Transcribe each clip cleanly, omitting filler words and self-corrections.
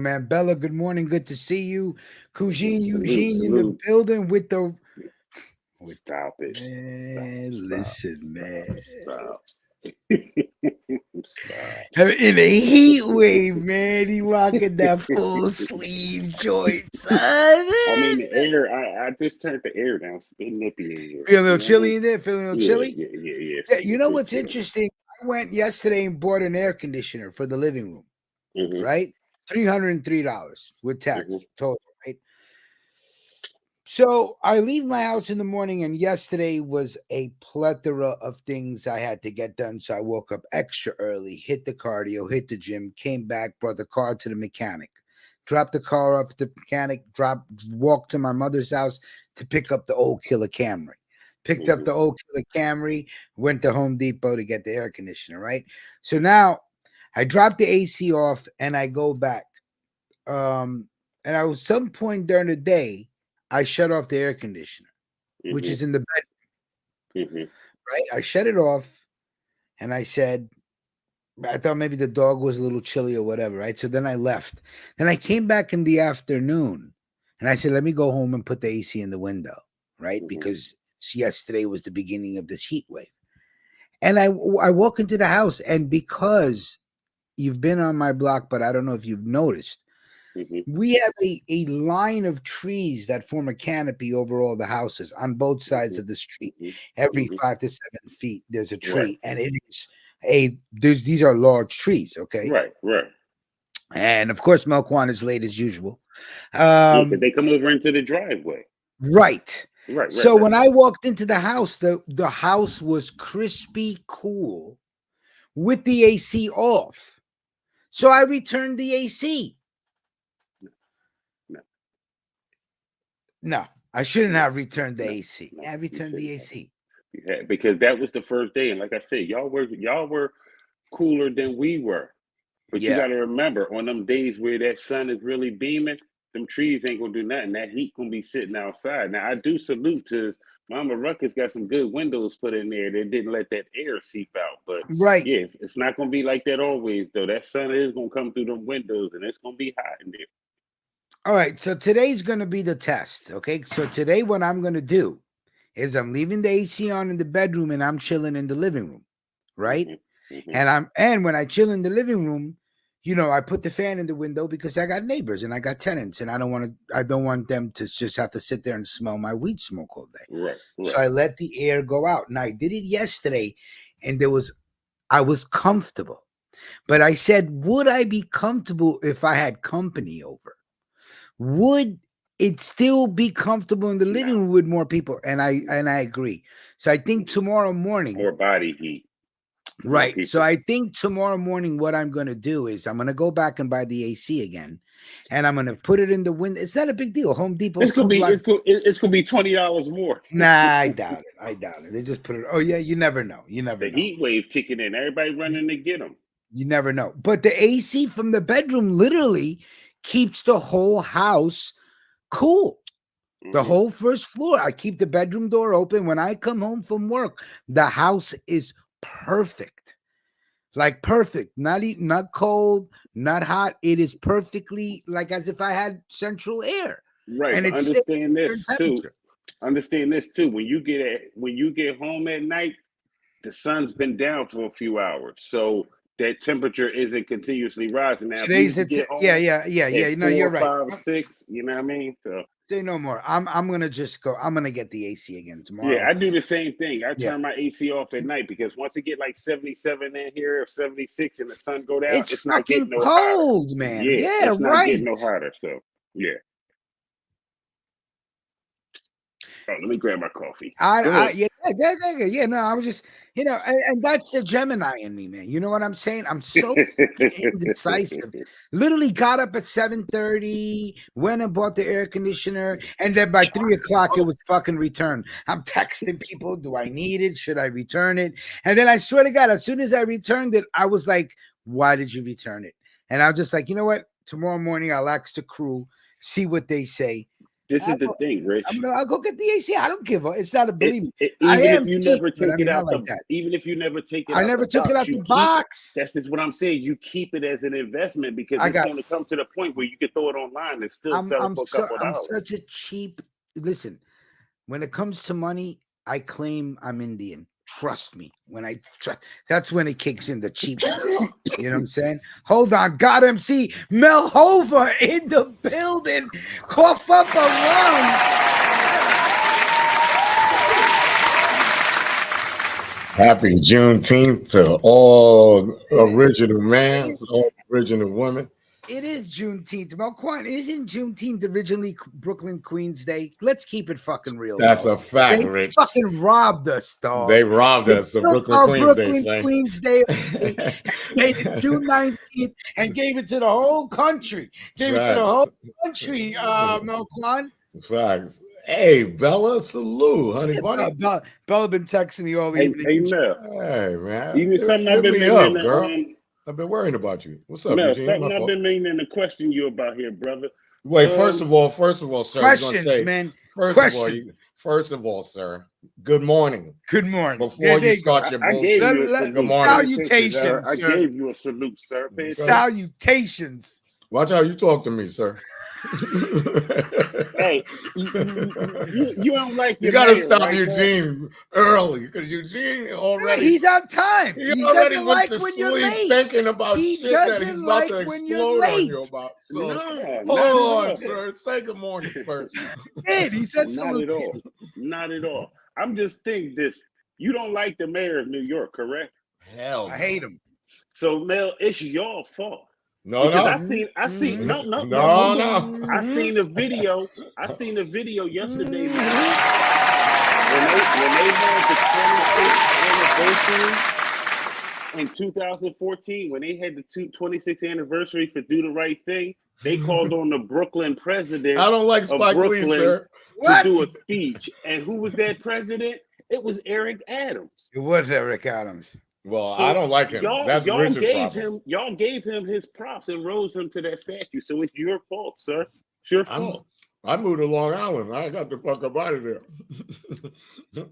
man. Bella, good morning. Good to see you. Cousine Salute, Eugene in the salute. building with Stop it. Stop, man. stop, Listen, stop, man. stop. Stop. In a heat wave, man. He rocking that full sleeve joint, son. I mean, the air, I just turned the air down. It's been nippy in here. Feeling a You little know what I mean? chilly in there? Feeling a little Yeah, chilly? yeah, yeah, yeah. Yeah, you know It's what's chilly. interesting? I went yesterday and bought an air conditioner for the living room, Mm-hmm, right? $303 with mm-hmm, tax total, right? So I leave my house in the morning, and yesterday was a plethora of things I had to get done. So I woke up extra early, hit the cardio, hit the gym, came back, brought the car to the mechanic, dropped the car off at the mechanic, walked to my mother's house to pick up the old killer Camry. Picked up mm-hmm. the old killer Camry, went to Home Depot to get the air conditioner, right? So now I drop the AC off and I go back. And at some point during the day, I shut off the air conditioner, which Mm-hmm, is in the bed, mm-hmm. right? I shut it off and I said, I thought maybe the dog was a little chilly or whatever, right? So then I left. Then I came back in the afternoon and I said, let me go home and put the AC in the window, right? Mm-hmm. Because yesterday was the beginning of this heat wave. And I walk into the house, and because you've been on my block, but I don't know if you've noticed, Mm-hmm. we have a line of trees that form a canopy over all the houses on both sides Mm-hmm. of the street. Mm-hmm. Every Mm-hmm. 5 to 7 feet, there's a Right, tree, and it is these are large trees, okay? right, right. And of course, Melquan is late as usual. Yeah, because Um, they come over into the driveway. right. Right, right, So right. when I walked into the house, the house was crispy cool with the AC off. So I returned the AC. No, No, I shouldn't no, have returned the no, AC. no. I You returned the shouldn't have. AC. Yeah, because that was the first day, and like I said, y'all were cooler than we were. But you got Yeah. to remember, on them days where that sun is really beaming, them trees ain't gonna do nothing. That heat gonna be sitting outside. Now I do salute to Mama Ruckus got some good windows put in there that didn't let that air seep out. But Right. yeah, it's not gonna be like that always though. That sun is gonna come through them windows, and it's gonna be hot in there. All right. So today's going to be the test. Okay. So today, what I'm going to do is I'm leaving the AC on in the bedroom and I'm chilling in the living room. Right. Hmm. Hmm. And when I chill in the living room, I put the fan in the window because I got neighbors and I got tenants, and I don't want them to just have to sit there and smell my weed smoke all day. Right, So right. I let the air go out. And I did it yesterday, and I was comfortable. But I said, would I be comfortable if I had company over? Would it still be comfortable in the living No, room with more people? And I no. and I agree. So I think Hmm. tomorrow morning, More body heat, more right. So people. I think tomorrow morning, what I'm going to do is I'm going to go back and buy the AC again, and I'm going to put it in the window. It's not a big deal. Home It's Depot's gonna two be blocks. it's gonna be $20 more. Nah, I doubt it. I doubt it. They just put it. Oh yeah, you never know. You never The know. heat wave kicking in. Everybody running to get them. You never know. But the AC from the bedroom literally keeps the whole house cool. The Hmm. whole first floor. I keep the bedroom door open. When I come home from work, the house is perfect. Like perfect. Not cold, not hot. It is perfectly like as if I had central air. Right, And but it's still understand a certain this too. temperature. Understand this too. When you get home at night, the sun's been down for a few hours, so that temperature isn't continuously rising. Now, if you get Yeah, home yeah, yeah, at yeah. No, you're four, right. five, six, you know what I mean? So Say no more. I'm gonna just go. I'm gonna get the AC again yeah, tomorrow. I do the same thing. I Yeah. turn my AC off at night because once it get like 77 in here or 76 and the sun go down, It's it's not getting fucking no hotter. cold, man. Yeah, Yeah, it's not getting right. no hotter. So yeah. Oh, let me grab my coffee. Go ahead. Yeah, yeah, yeah, yeah, yeah. No, I was just, and that's the Gemini in me, man. You know what I'm saying? I'm so fucking indecisive. Literally got up at 7:30, went and bought the air conditioner, and then by 3 o'clock it was fucking returned. I'm texting people, do I need it? Should I return it? And then I swear to God, as soon as I returned it, I was like, why did you return it? And I was just like, you know what? Tomorrow morning I'll ask the crew, see what they say. This is the thing, Rich. I'll go get the AC. I don't give a. It's not a believe me. Even if you cheap, never take it out like that. Even if you never take it I out never the took box, it out the box. That's just what I'm saying. You keep it as an investment because it's going to come to the point where you can throw it online and still sell it for a couple of dollars. I'm such a cheap. Listen, when it comes to money, I claim I'm Indian. Trust me. That's when it kicks in, the cheapness. You know what I'm saying? Hold on. God MC Mel Hoover in the building. Cough up a lung. Happy Juneteenth to all original men, all original women. It is Juneteenth. Melquan, isn't Juneteenth originally Brooklyn Queens Day? Let's keep it fucking real. That's a fact, they Rich. Fucking robbed us, dog. They robbed us of Brooklyn Queens Day. Made it June 19th and gave it to the whole country. Melquan. Facts. Hey, Bella, salute, honey bunny. Bella been texting me all evening. Hey, Mel. Hey, man. Even something I've been meaning I've been worrying about you. What's up, Mel? Something I've been meaning to question you about here, brother. Wait, first of all, sir. Questions, man. First of all, sir. Good morning. Good morning. Before you start your bullshit. Good morning. Salutations, I gave you a salute, sir. Salutations. Watch how you talk to me, sir. Hey, you don't like. You gotta stop Eugene early because Eugene already. He's on time. He doesn't like when you're late. Thinking about shit that he's about to explode on you about. So, hold on, sir. Say good morning first. He said salute. Not at all. I'm just thinking this. You don't like the mayor of New York, correct? Hell, I hate him. So, Mel, it's your fault. No. I seen I seen the video. I seen the video yesterday, man. When they had the 25th anniversary in 2014, when they had the 26th anniversary for Do the Right Thing, they called on the Brooklyn president. I don't like Spike Lee, sir. To do a speech. And who was that president? It was Eric Adams. It was Eric Adams. Well, so I don't like him. Y'all gave him his props and rose him to that statue. So it's your fault, sir. It's your fault. I moved to Long Island. I got the fuck up out of there.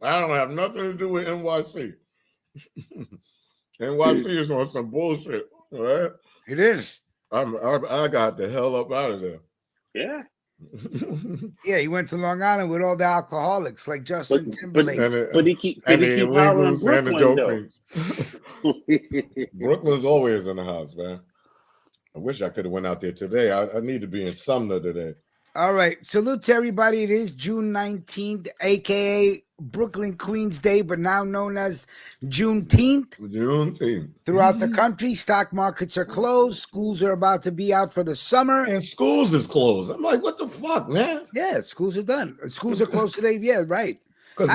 I don't have nothing to do with NYC. NYC is on some bullshit, right? It is. I got the hell up out of there. Yeah. Yeah, he went to Long Island with all the alcoholics like Justin Timberlake. But he keep hollering Brooklyn, Brooklyn's always in the house, man. I wish I could have went out there today. I need to be in Sumner today. All right. Salute to everybody. It is June 19th, aka Brooklyn Queens Day, but now known as Juneteenth. Throughout the country, stock markets are closed. Schools are about to be out for the summer. And schools is closed. I'm like, what the fuck, man? Yeah, schools are done. Schools are closed today. Yeah, right. Because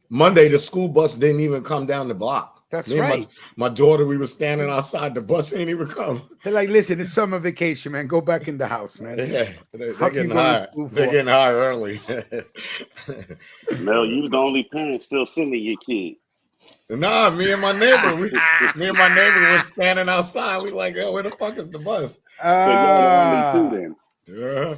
Monday, the school bus didn't even come down the block. That's right. My daughter, we were standing outside. The bus ain't even come. They're like, listen, it's summer vacation, man. Go back in the house, man. Yeah, they're getting high. They're getting high early. Mel, you the only parent still sending your kid. Nah, me and my neighbor, was standing outside. We like, oh, where the fuck is the bus? So y'all only two then. Yeah.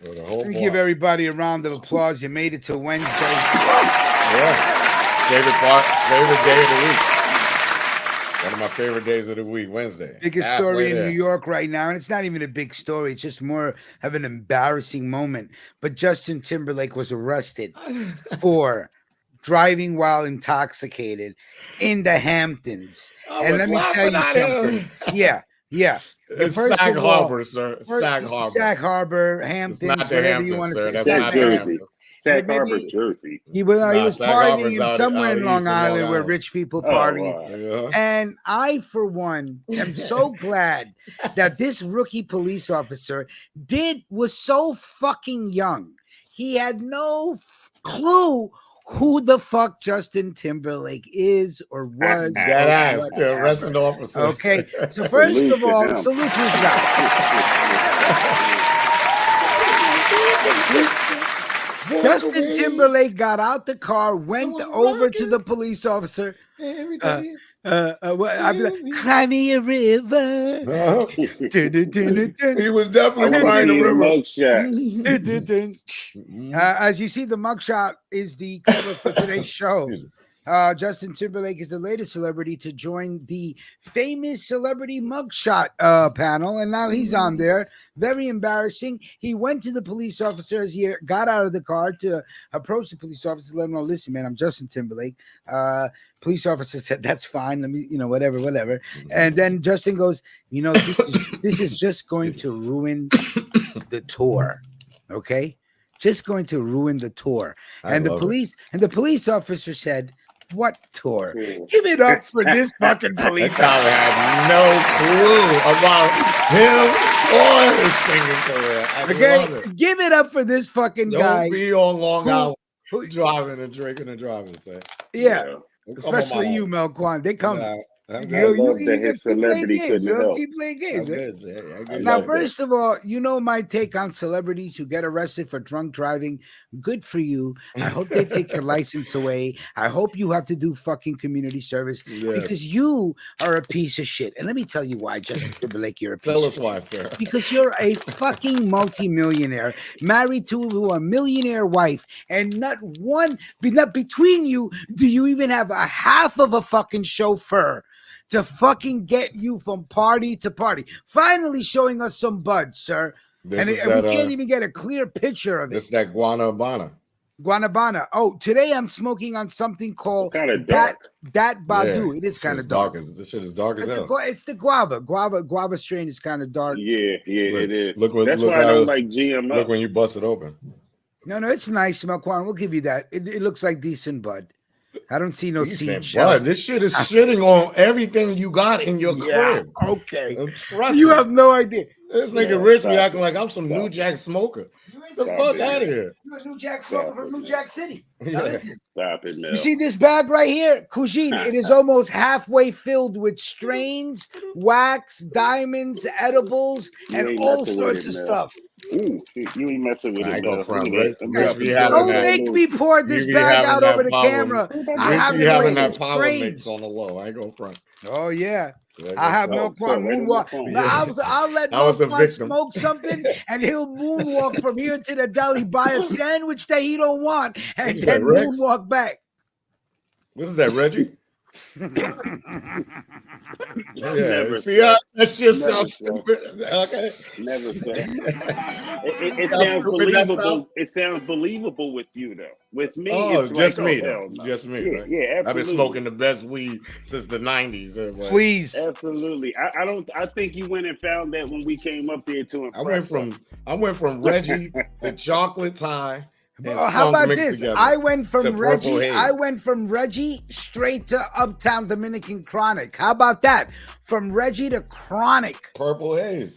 Let me give everybody a round of applause. You made it to Wednesday. Yeah. Favorite day of the week. One of my favorite days of the week, Wednesday. Biggest story in New York right now, and it's not even a big story. It's just more of an embarrassing moment. But Justin Timberlake was arrested for driving while intoxicated in the Hamptons. And let me tell you something. Yeah. It's Sag Harbor, sir. Sag Harbor. Sag Harbor, Hamptons, whatever you want to say. Sag Jersey. Sag Harbor, Jersey. He was partying somewhere in Long Island where rich people party. Yeah. And I, for one, am so glad that this rookie police officer was so fucking young. He had no clue who the fuck Justin Timberlake is or was. That ass, the arresting officer. Okay, so first of all, salute to this guy. Justin Timberlake got out the car, went over to the police officer. I'd be like, cry me a river. Uh-huh. Dun, dun, dun, dun, dun. He was I definitely want to crying the see a river. mugshot. Dun, dun, dun. Mhm. As you see, the mugshot is the cover for today's show. Excuse me. Justin Timberlake is the latest celebrity to join the famous celebrity mugshot panel, and now he's on there. Very embarrassing. He went to the police officer as he got out of the car to approach the police officer, let him know, listen, man, I'm Justin Timberlake. Police officer said, that's fine. Let me, whatever. And then Justin goes, this is just going to ruin the tour. Okay? Just going to ruin the tour. And the police officer said, what tour? Cool. Give it up for this fucking That police guy officer. had no clue about him or his singing career. I love Okay? it. Give it up for this fucking guy. Don't be on Long who- Island who- driving and drinking and driving. Say, yeah. Don't come on Especially my you, home. Melquan. They come. Nah, I'm I good. love that you his keep playing celebrity games. couldn't help. Keep playing games. I'm Right? good. Say, I'm I good. Now, love that. first of all, you know my take on celebrities who get arrested for drunk driving. Good for you. I hope they take your license away. I hope you have to do fucking community service Yeah. because you are a piece of shit. And let me tell you why, Justin Timberlake, you're a piece Tell of us shit. why, sir. Because you're a fucking multimillionaire, married to a millionaire wife, and not between you do you even have a half of a fucking chauffeur to fucking get you from party to party. Finally showing us some buds, sir. And we can't even get a clear picture of It's it. that Guanabana. Guanabana. Oh, today I'm smoking on something called Kind of dark. Dat Badu. Yeah, It is this kind shit's of dark. This shit is dark as It's hell. the guava strain is kind of dark. Yeah, Look, it is. look That's look why I how- don't like GMO. Look when you bust it open. No, it's nice, Melquan. We'll give you that. It looks like decent bud. I don't see no seed Decent, shells. bud. This shit is shitting on everything you got in your crib. Okay. Trust You me. have no idea. This nigga Yeah, Rich be stop acting it. like I'm some Stop New it. Jack smoker. Get the Stop fuck it, out of man. here. You're a New Jack smoker Stop from it, New man. Jack City. Now Yeah. listen. Stop it, Mel. You see this bag right here? Kujin, it is almost halfway filled with strains, wax, diamonds, edibles, You and ain't all messing with sorts it, of Mel. stuff. Ooh, you ain't messing with I it, ain't Mel. go front, Look at Rich. that. I'm Rich about be to having throw Don't that. make loose. me pour this You be bag having out that over the power camera. What about I Rich have be it having away in that power strains. mix on the low. I ain't go front. Oh yeah. I ain't I go have front. Melquan right on my moonwalk. phone. Now, I'll let I was a Melquan victim. smoke something, and he'll moonwalk from here to the deli, buy a sandwich that he don't want, and is then that, Rex? moonwalk back. What is that, Reggie? Yeah. Never, See how sir. that shit Never, sounds sir. stupid? Okay. Never, sir. It How sounds stupid that sound? believable. It sounds believable with you, though. With me, Oh, it's just like, me, oh, though. hell no. Just me, Yeah, right? yeah, I've been absolutely. smoking the best weed since the 90s. Everybody. Please. Absolutely. I don't. I think you went and found that when we came up there to I went impress. from Reggie to chocolate tie and How skunk about mixed this? together. I went to from Purple Reggie. Haze. I went from Reggie straight to Uptown Dominican Chronic. How about that? From Reggie to Chronic. Purple Haze.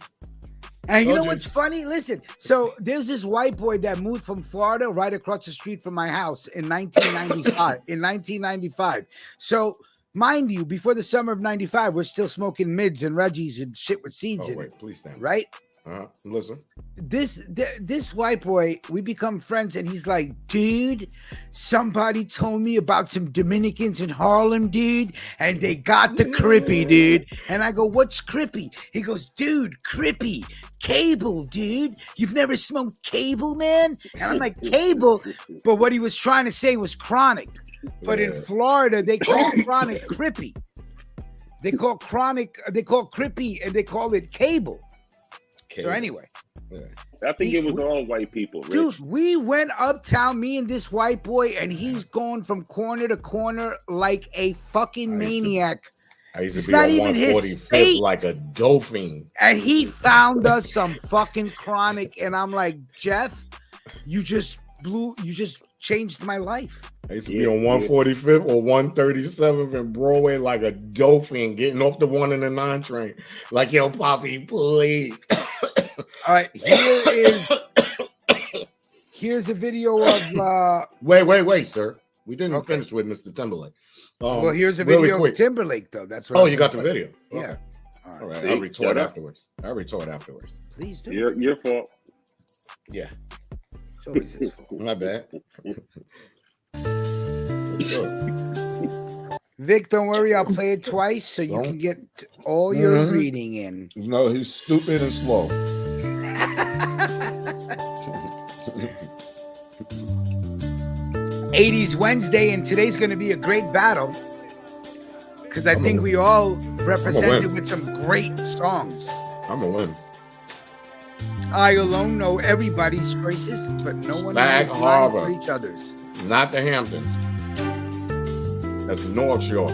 And you Told know you. what's funny? Listen, so there's this white boy that moved from Florida right across the street from my house in 1995. In 1995. So mind you, before the summer of 95, we're still smoking mids and Reggies and shit with seeds Oh, in wait, it, please stand. right? Listen. This white boy, we become friends, and he's like, dude, somebody told me about some Dominicans in Harlem, dude, and they got the crippy, dude. And I go, what's crippy? He goes, dude, crippy, cable, dude. You've never smoked cable, man? And I'm like, cable? But what he was trying to say was chronic. But in Yeah. Florida, they call chronic crippy. They call crippy, and they call it cable. So anyway, Yeah. I think it was all white people, Rich. dude, we went uptown, me and this white boy, and he's going from corner to corner like a fucking maniac. I used It's to be not on even his 145th state. like a dolphin. And he found us some fucking chronic, and I'm like, Jeff, you just changed my life. I used to be on 145th or 137th in Broadway like a dolphin, getting off the 1 and the 9 train. Like, yo, Poppy, please. All right, here's a video of Wait, sir. We didn't Okay. finish with Mr. Timberlake. well, here's a really video quick. of Timberlake, though. That's what Oh, I you got the was gonna video. play. Okay. Yeah. All right. See? I'll retort Shut up. afterwards. Please do. Your fault. Yeah. It's always his fault. My bad. Let's go. Vic, don't worry. I'll play it twice so you can get all your reading in. No, he's stupid and slow. 80s Wednesday, and today's going to be a great battle because I think we all represented with some great songs. I'm going to win. I alone know everybody's choices, but no one Sag knows Harbor. for each other's. Not the Hamptons. That's the North Shore.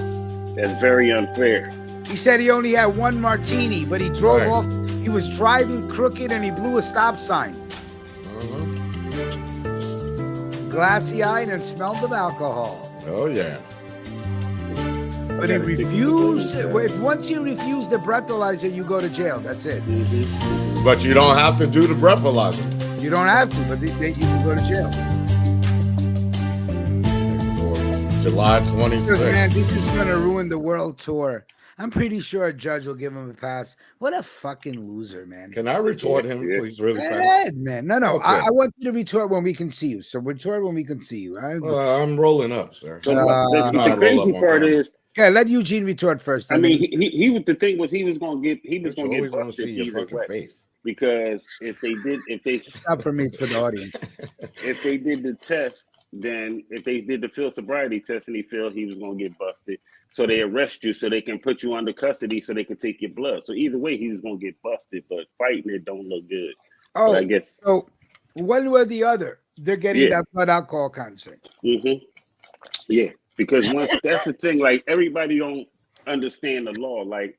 That's very unfair. He said he only had one martini, but he drove off. He was driving crooked and he blew a stop sign. Glassy-eyed and smelled of alcohol. Oh, yeah. But he refused. Once you refuse the breathalyzer, you go to jail. That's it. But you don't have to do the breathalyzer. You don't have to, but you can go to jail. July 26th. Man, this is going to ruin the world tour. I'm pretty sure a judge will give him a pass. What a fucking loser, man. Can I retort him, please, really fast? Ahead, man. No. Okay. I want you to retort when we can see you. So retort when we can see you. I'm rolling up, sir. The crazy part is, okay, let Eugene retort first. I mean, he was the thing was he was going to get busted either way. Face. Because if they it's not for me, it's for the audience. If they did the test, then if they did the field sobriety test and he failed, he was going to get busted. So they arrest you so they can put you under custody so they can take your blood. So either way, he was going to get busted, but fighting it don't look good. Oh, but I guess so one way or the other, they're getting that blood alcohol kind of thing. Yeah, because once that's the thing, like everybody don't understand the law. Like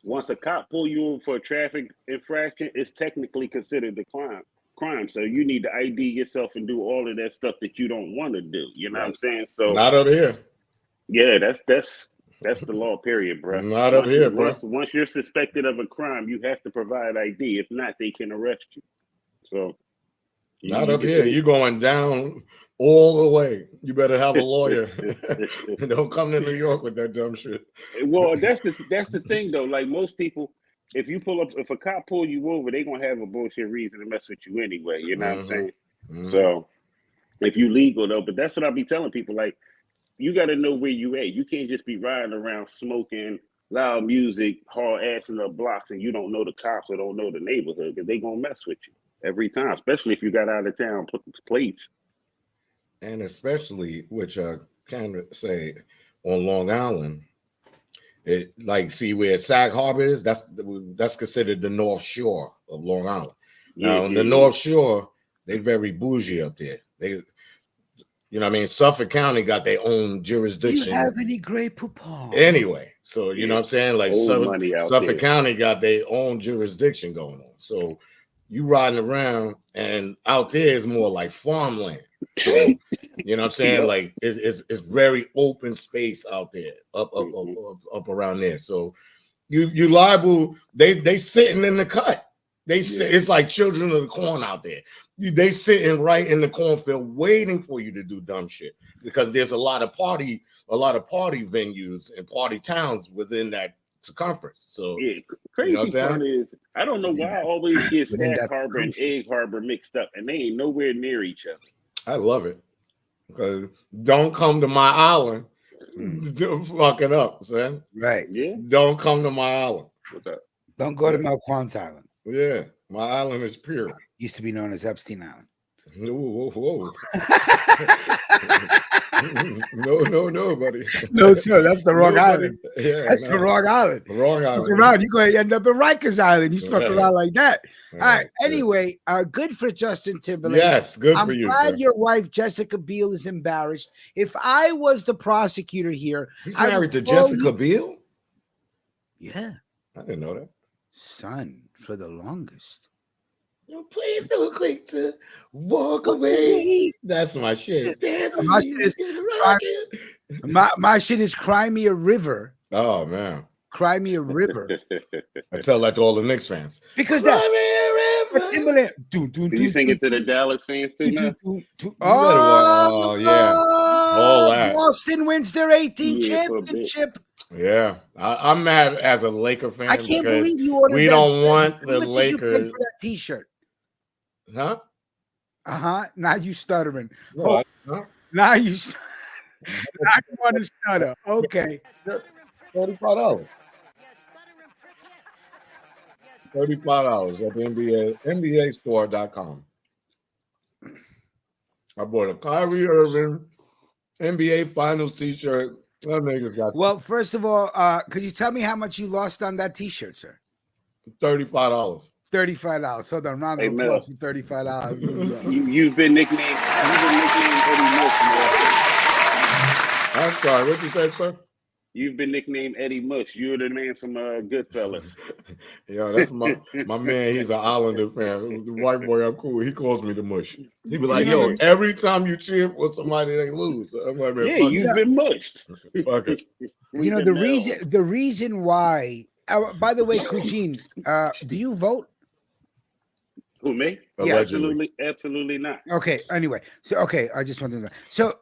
once a cop pull you over for a traffic infraction, it's technically considered a crime. So you need to ID yourself and do all of that stuff that you don't want to do. You know what I'm saying? So not up here. Yeah, that's the law, period, bro. Not up here, bro. Once you're suspected of a crime, you have to provide ID. If not, they can arrest you. So not up here. You're going down all the way. You better have a lawyer. Don't come to New York with that dumb shit. Well, that's the thing though. Like most people, if a cop pull you over, they're gonna have a bullshit reason to mess with you anyway. You know what I'm saying? So if you legal though, but that's what I be telling people. Like, you got to know where you at. You can't just be riding around smoking loud music, hard ass in the blocks, and you don't know the cops or don't know the neighborhood because they gonna mess with you every time, especially if you got out of town plates. And especially, which I can say on Long Island, see where Sag Harbor is. That's considered the North Shore of Long Island. Now, on the North Shore, they're very bougie up there. You know what I mean? Suffolk County got their own jurisdiction. Do you have any Grey Poupon? Anyway, so you know what I'm saying? Like Suffolk County got their own jurisdiction going on. So you riding around and out there is more like farmland. So, you know what I'm saying? Like it's very open space out there, up around there. So you liable, they sitting in the cut. It's like children of the corn out there. They sitting right in the cornfield waiting for you to do dumb shit because there's a lot of party venues and party towns within that circumference. So crazy part is I don't know why I always get Sag Harbor and Egg Harbor mixed up and they ain't nowhere near each other. I love it because don't come to my island, fuck it up, son. Right? Yeah. Don't come to my island. What's up? Don't go to Malquan's Island. Yeah, my island is pure. Used to be known as Epstein Island. Whoa. No, buddy. No, sir, that's the wrong island. Yeah, that's the wrong island. The wrong island. Fuck around, you're going to end up in Rikers Island. You fuck around like that. All right. Anyway, good for Justin Timberlake. Yes, good for you. I'm glad your wife Jessica Biel is embarrassed. If I was the prosecutor here, he's married to Jessica Biel. Yeah, I didn't know that. Son, for the longest. Please so quick to walk away. That's my shit. My shit is Cry Me a River. Oh man. Cry Me a River. I tell that to all the Knicks fans. Because Timberlake. Do you sing it to the Dallas fans too now? Oh yeah. All that. Boston wins their 18th championship. Yeah, I'm mad as a Laker fan. I can't believe you ordered. We don't want the Lakers. Did you pay for that T-shirt? Huh? Now you stuttering. No, now you. I want to stutter. Okay. $35. $35 at the NBAstore.com. I bought a Kyrie Irving NBA Finals T-shirt. That niggas got. Well, first of all, could you tell me how much you lost on that T-shirt, sir? $35. $35. Hold on, round of applause for $35. You've been nicknamed Eddie Mush. I'm sorry. What you say, sir? You've been nicknamed Eddie Mush. You're the man from Goodfellas. Yeah, that's my man. He's an Islander fan. The white boy, I'm cool. He calls me the Mush. He be like, "Yo, every time you cheer for somebody, they lose." I'm like, yeah, you've been mushed. Fuck it. You know the reason why. By the way, Kuchin, do you vote? Who, me? Yeah, absolutely not. Okay. Anyway, so I just wanted to know. So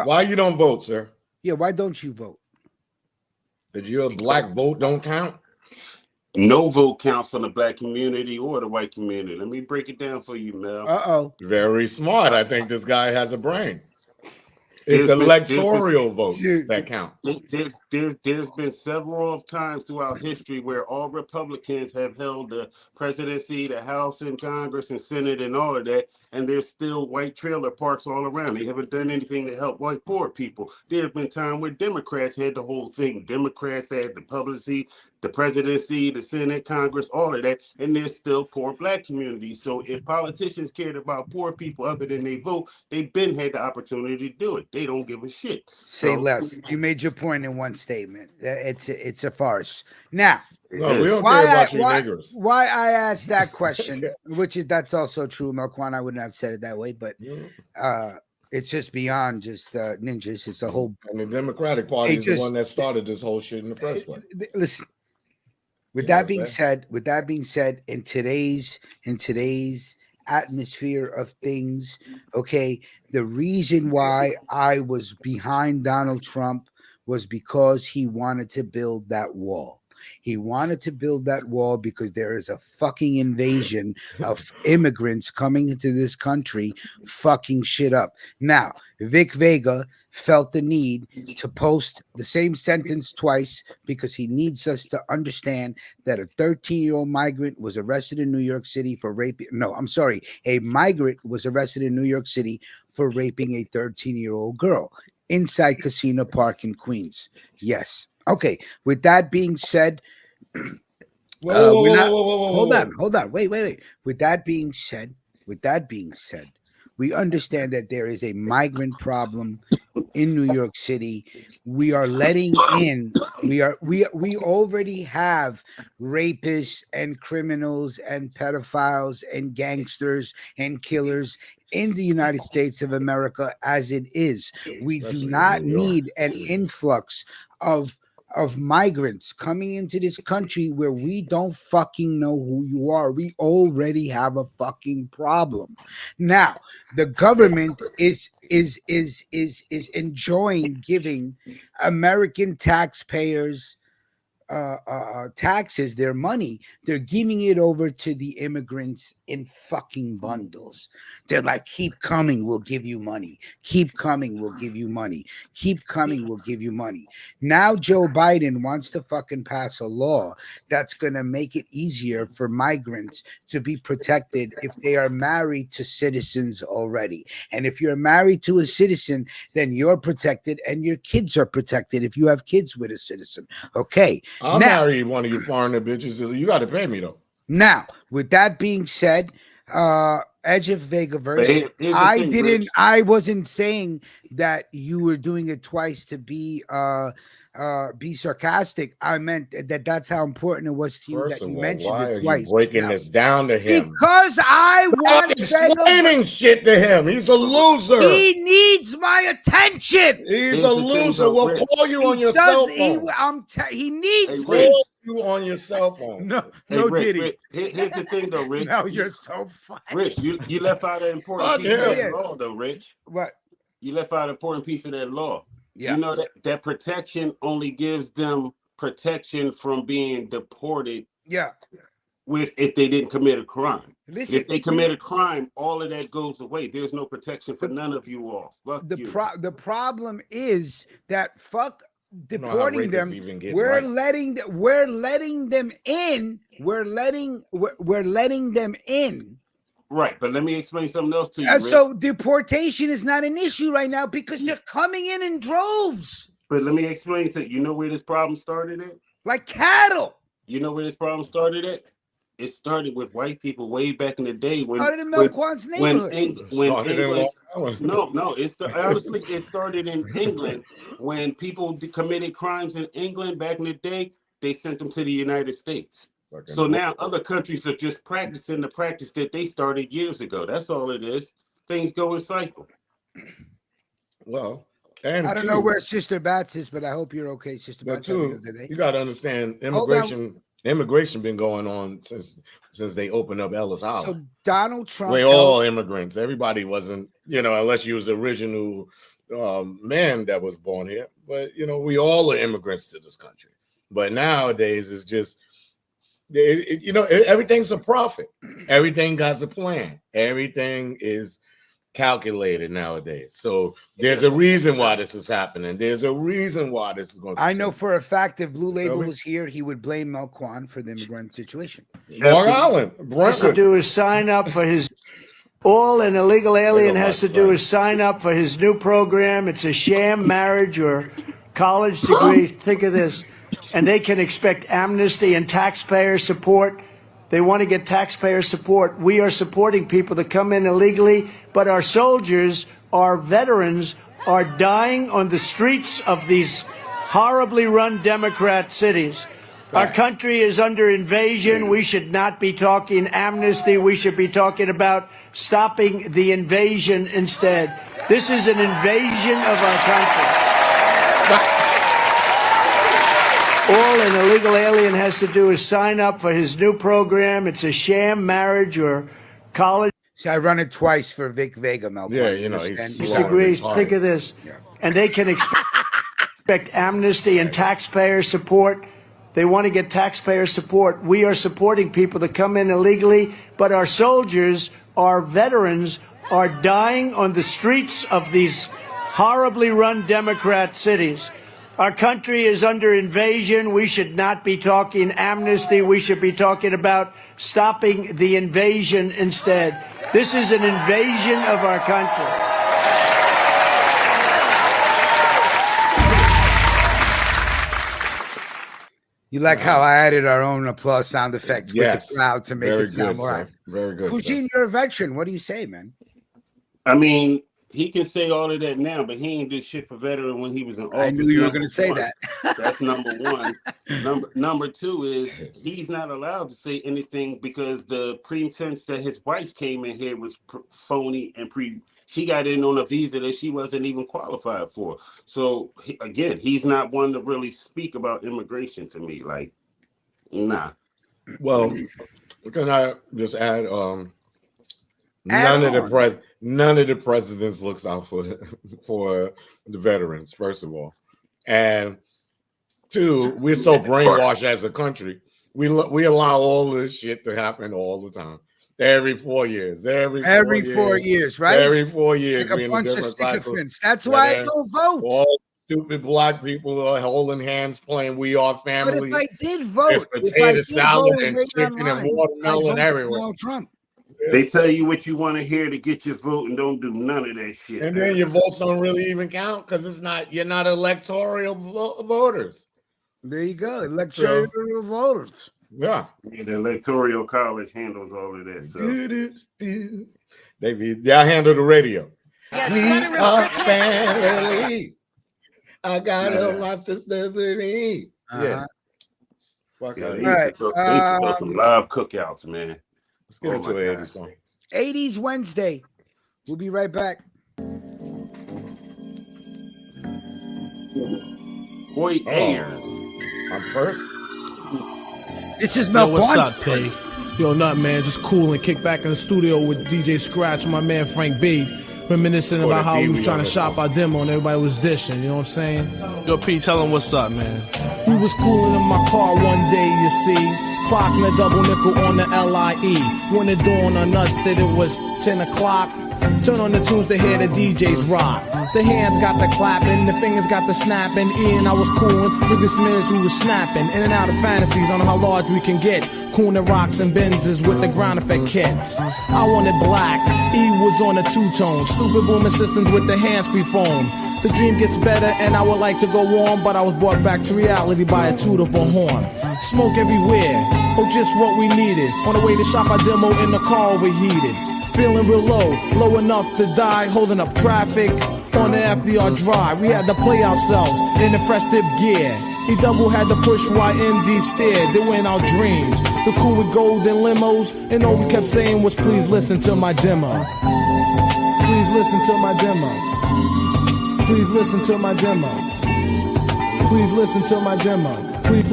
why you don't vote, sir? Yeah, why don't you vote? Did your black vote don't count? No vote counts for the black community or the white community. Let me break it down for you, Mel. Very smart. I think this guy has a brain. It's electoral votes that count. There's been several times throughout history where all Republicans have held the presidency, the House and Congress and Senate and all of that, and there's still white trailer parks all around. They haven't done anything to help white poor people. There's been time where Democrats had the whole thing. Democrats had the publicity, the presidency, the Senate, Congress, all of that, and there's still poor black communities. So if politicians cared about poor people other than they vote, they've been had the opportunity to do it. They don't give a shit. Say less. You made your point in one statement. It's a farce. Now, no, we don't care about you niggers. Why I asked that question, that's also true, Melquan. I wouldn't have said it that way, but it's just beyond just ninjas. It's a whole. And the Democratic Party is the one that started this whole shit in the first place. Listen. With that being said, in today's atmosphere of things, okay, the reason why I was behind Donald Trump was because he wanted to build that wall. He wanted to build that wall because there is a fucking invasion of immigrants coming into this country, fucking shit up. Now, Vic Vega felt the need to post the same sentence twice because he needs us to understand that a 13-year-old migrant was arrested in New York City for raping. No, I'm sorry. A migrant was arrested in New York City for raping a 13-year-old girl inside Casino Park in Queens. Yes. Okay. With that being said, hold on. Wait. With that being said, we understand that there is a migrant problem in New York City. We are letting in. We already have rapists and criminals and pedophiles and gangsters and killers in the United States of America as it is. We do not need an influx of migrants coming into this country where we don't fucking know who you are. We already have a fucking problem. Now, the government is enjoying giving American taxpayers taxes, their money. They're giving it over to the immigrants in fucking bundles. They're like, keep coming, we'll give you money. Keep coming, we'll give you money. Keep coming, we'll give you money. Now Joe Biden wants to fucking pass a law that's going to make it easier for migrants to be protected if they are married to citizens already. And if you're married to a citizen, then you're protected and your kids are protected if you have kids with a citizen. Okay. I'll marry one of you foreigner bitches. You got to pay me though. Now, with that being said, Edge of Vegaverse, I wasn't saying that you were doing it twice to be sarcastic. I meant that's how important it was to you that you mentioned it twice. Why are you breaking this down to him? Because I want explaining shit to him. He's a loser. He needs my attention. He's a loser. We'll call you on your cell phone. He needs me. You on your cell phone. No, Rick, Diddy. Rick, here's the thing, though, Rich. No, you're so funny. Rich, you left out an important piece of that law, though, Rich. What? You left out an important piece of that law. Yeah. You know that protection only gives them protection from being deported. Yeah. if they didn't commit a crime. Listen, if they commit a crime, all of that goes away. There's no protection for none of you all. The problem is that deporting them. We're letting them in. We're letting them in. Right, but let me explain something else to you. And so deportation is not an issue right now because they're coming in droves. But let me explain to you. You know where this problem started at? Like cattle. You know where this problem started at? It started with white people way back in the day. Started in Melquan's neighborhood. Honestly, it started in England when people committed crimes in England back in the day. They sent them to the United States. So now other countries are just practicing the practice that they started years ago. That's all it is. Things go in cycle. Well, and I don't know where Sister Bats is, but I hope you're okay, Sister Bats. You got to understand, immigration been going on since they opened up Ellis Island. So Donald Trump, we're all immigrants. Everybody wasn't, unless you was the original man that was born here. But we all are immigrants to this country. But nowadays it's just, everything's a profit. Everything got a plan. Everything is calculated nowadays. So there's a reason why this is happening. There's a reason why this is going to know for a fact if Blue Label was here, he would blame Melquan for the immigrant situation. Long Island. Has to do is sign up for his all an illegal alien has to do is sign up for his new program. It's a sham marriage or college degree. Think of this. And they can expect amnesty and taxpayer support. They want to get taxpayer support. We are supporting people that come in illegally, but our soldiers, our veterans, are dying on the streets of these horribly run Democrat cities. Our country is under invasion. We should not be talking amnesty. We should be talking about stopping the invasion instead. This is an invasion of our country. All an illegal alien has to do is sign up for his new program. It's a sham marriage or college. So I run it twice for Vic Vega, Melquan. Yeah, he's disagrees. Think of this. Yeah. And they can expect amnesty and taxpayer support. They want to get taxpayer support. We are supporting people that come in illegally, but our soldiers, our veterans, are dying on the streets of these horribly run Democrat cities. Our country is under invasion. We should not be talking amnesty. We should be talking about stopping the invasion instead. This is an invasion of our country. You like how I added our own applause sound effects with the crowd to make it sound more right. Very good. Poutine, you're a veteran. What do you say, man? I mean, he can say all of that now, but he ain't did shit for veteran when he was in office. I knew you were going to say that. That's number one. Number two is he's not allowed to say anything because the pretense that his wife came in here was phony and she got in on a visa that she wasn't even qualified for. So again, he's not one to really speak about immigration to me. Like, nah. Well, can I just add? None of the presidents looks out for the veterans, first of all, and two, we're so brainwashed as a country. We allow all this shit to happen all the time. Every 4 years, every 4 years, right? Every 4 years, like a bunch of sycophants. That's why I don't vote. All stupid black people are holding hands, playing "We Are Family." But if I did vote, potato salad and chicken and watermelon everywhere. Trump. They tell you what you want to hear to get your vote and don't do none of that shit. And then your votes don't really even count because you're not electoral voters. There you go, electoral voters. Yeah, the electoral college handles all of that. So y'all handle the radio. We are family. I got all my sisters with me. Yeah. Fuck yeah, they used to throw some live cookouts, man. Let's get into an 80s song. 80s Wednesday. We'll be right back. Boy, I'm first. This is Mel. What's up, P? Yo, nut man, just cool and kick back in the studio with DJ Scratch and my man Frank B. Reminiscing about how we was trying to shop our demo and everybody was dishing, you know what I'm saying? Yo, P, tell him what's up, man. We was cooling in my car one day, you see. o'clock and a double nickel on the LIE. When it dawned on us that it was 10 o'clock, turn on the tunes to hear the DJs rock. The hands got the clapping, the fingers got the snapping. Ian, I was coolin', with this minutes we was snapping. In and out of fantasies on how large we can get. Coonin' rocks and Benzes with the ground effect kits. I wanted black, E was on a two-tone. Stupid booming systems with the hands-free phone. The dream gets better and I would like to go on, but I was brought back to reality by a toot of a horn. Smoke everywhere, oh just what we needed. On the way to shop, I demo in the car overheated. Feeling real low, low enough to die, holding up traffic on the FDR drive. We had to play ourselves in the fresh dip gear. He double had to push YMD stared. They went our dreams. The cool with golden limos, and all we kept saying was, please listen to my demo. Please listen to my demo. Please listen to my demo. Please listen to my demo. Please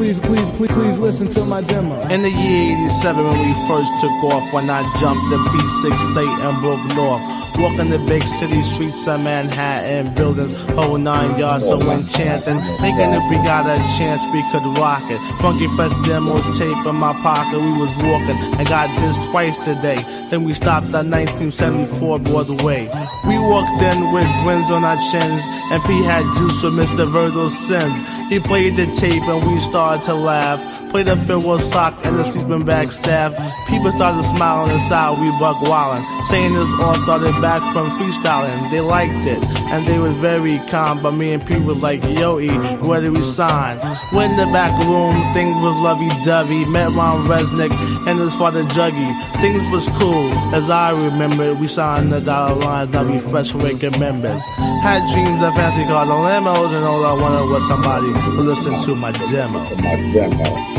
listen to my demo. In the year 87 when we first took off, when I jumped the B6 and broke north. Walking the big city streets of Manhattan, buildings whole 9 yards so enchanting. Thinking if we got a chance we could rock it. Funky fresh demo tape in my pocket, we was walking and got this twice today. Then we stopped at 1974 Broadway. We walked in with grins on our chins, and P had juice with Mr. Virgil's sins. He played the tape and we started to laugh. Played a farewell sock and the sleeping bag staff. People started smiling inside, we buck wildin'. Saying this all started back from freestyling. They liked it, and they was very calm. But me and P were like, yo, E, where did we sign? Went in the back room, things was lovey-dovey. Met Ron Resnick and his father Juggy. Things was cool, as I remember. We signed the dollar lines, now we fresh wicked members. Had dreams of fancy cars and limos, and all I wanted was somebody to listen to my demo.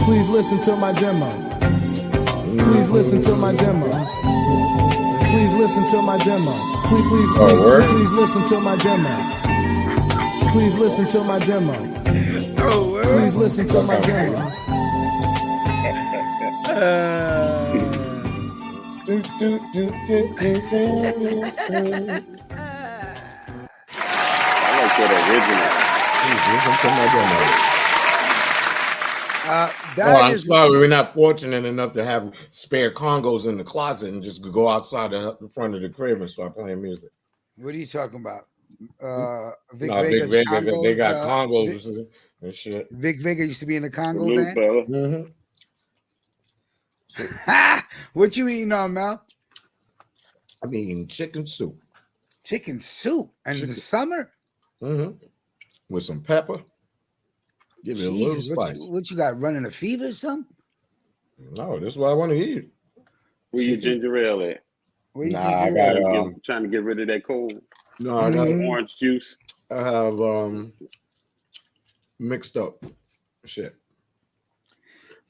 Please listen to my demo. Please listen to my demo. Please listen to my demo. Please listen to my demo. Please listen to my demo. Please listen to my demo. I like that original. Please listen to my demo. I'm is sorry, we're not fortunate enough to have spare Congos in the closet and just go outside the front of the crib and start playing music. What are you talking about? Vic Vega, Congos, they got Congos and shit. Vic Vega used to be in the Congo Salute, band. fella. What you eating on, Mel? I'm eating chicken soup. Chicken soup in the summer? With some pepper. Give it a little spice. What you got, running a fever or something? No, this is what I want to eat. Where your ginger ale at? I got trying to get rid of that cold. No, I got orange juice. I have mixed up shit.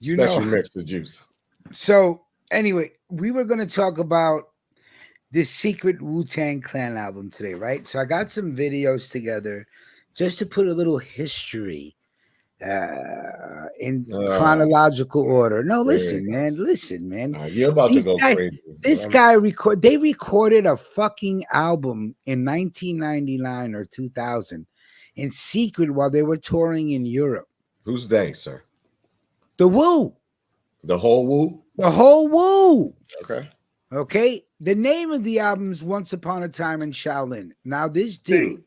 Special mixed the juice. So anyway, we were going to talk about this secret Wu-Tang Clan album today, right? So I got some videos together just to put a little history in chronological order. No, listen, man. You're about to go crazy. This guy they recorded a fucking album in 1999 or 2000 in secret while they were touring in Europe. Who's they, sir? The Wu. The whole Wu? The whole Wu. Okay. The name of the album is Once Upon a Time in Shaolin. Now this dude.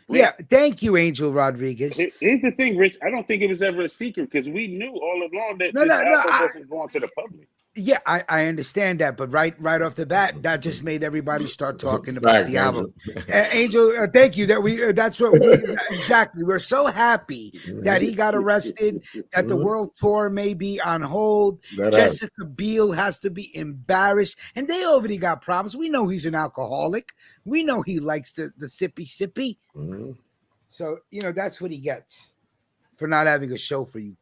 Yeah, thank you, Angel Rodriguez. Here's the thing, Rich. I don't think it was ever a secret because we knew all along that this album wasn't going to the public. Yeah, I understand that, but right off the bat, that just made everybody start talking about the album. Angel, thank you. That's what exactly. We're so happy that he got arrested, that the world tour may be on hold. Jessica Biel has to be embarrassed, and they already got problems. We know he's an alcoholic. We know he likes the sippy. So that's what he gets for not having a show for you,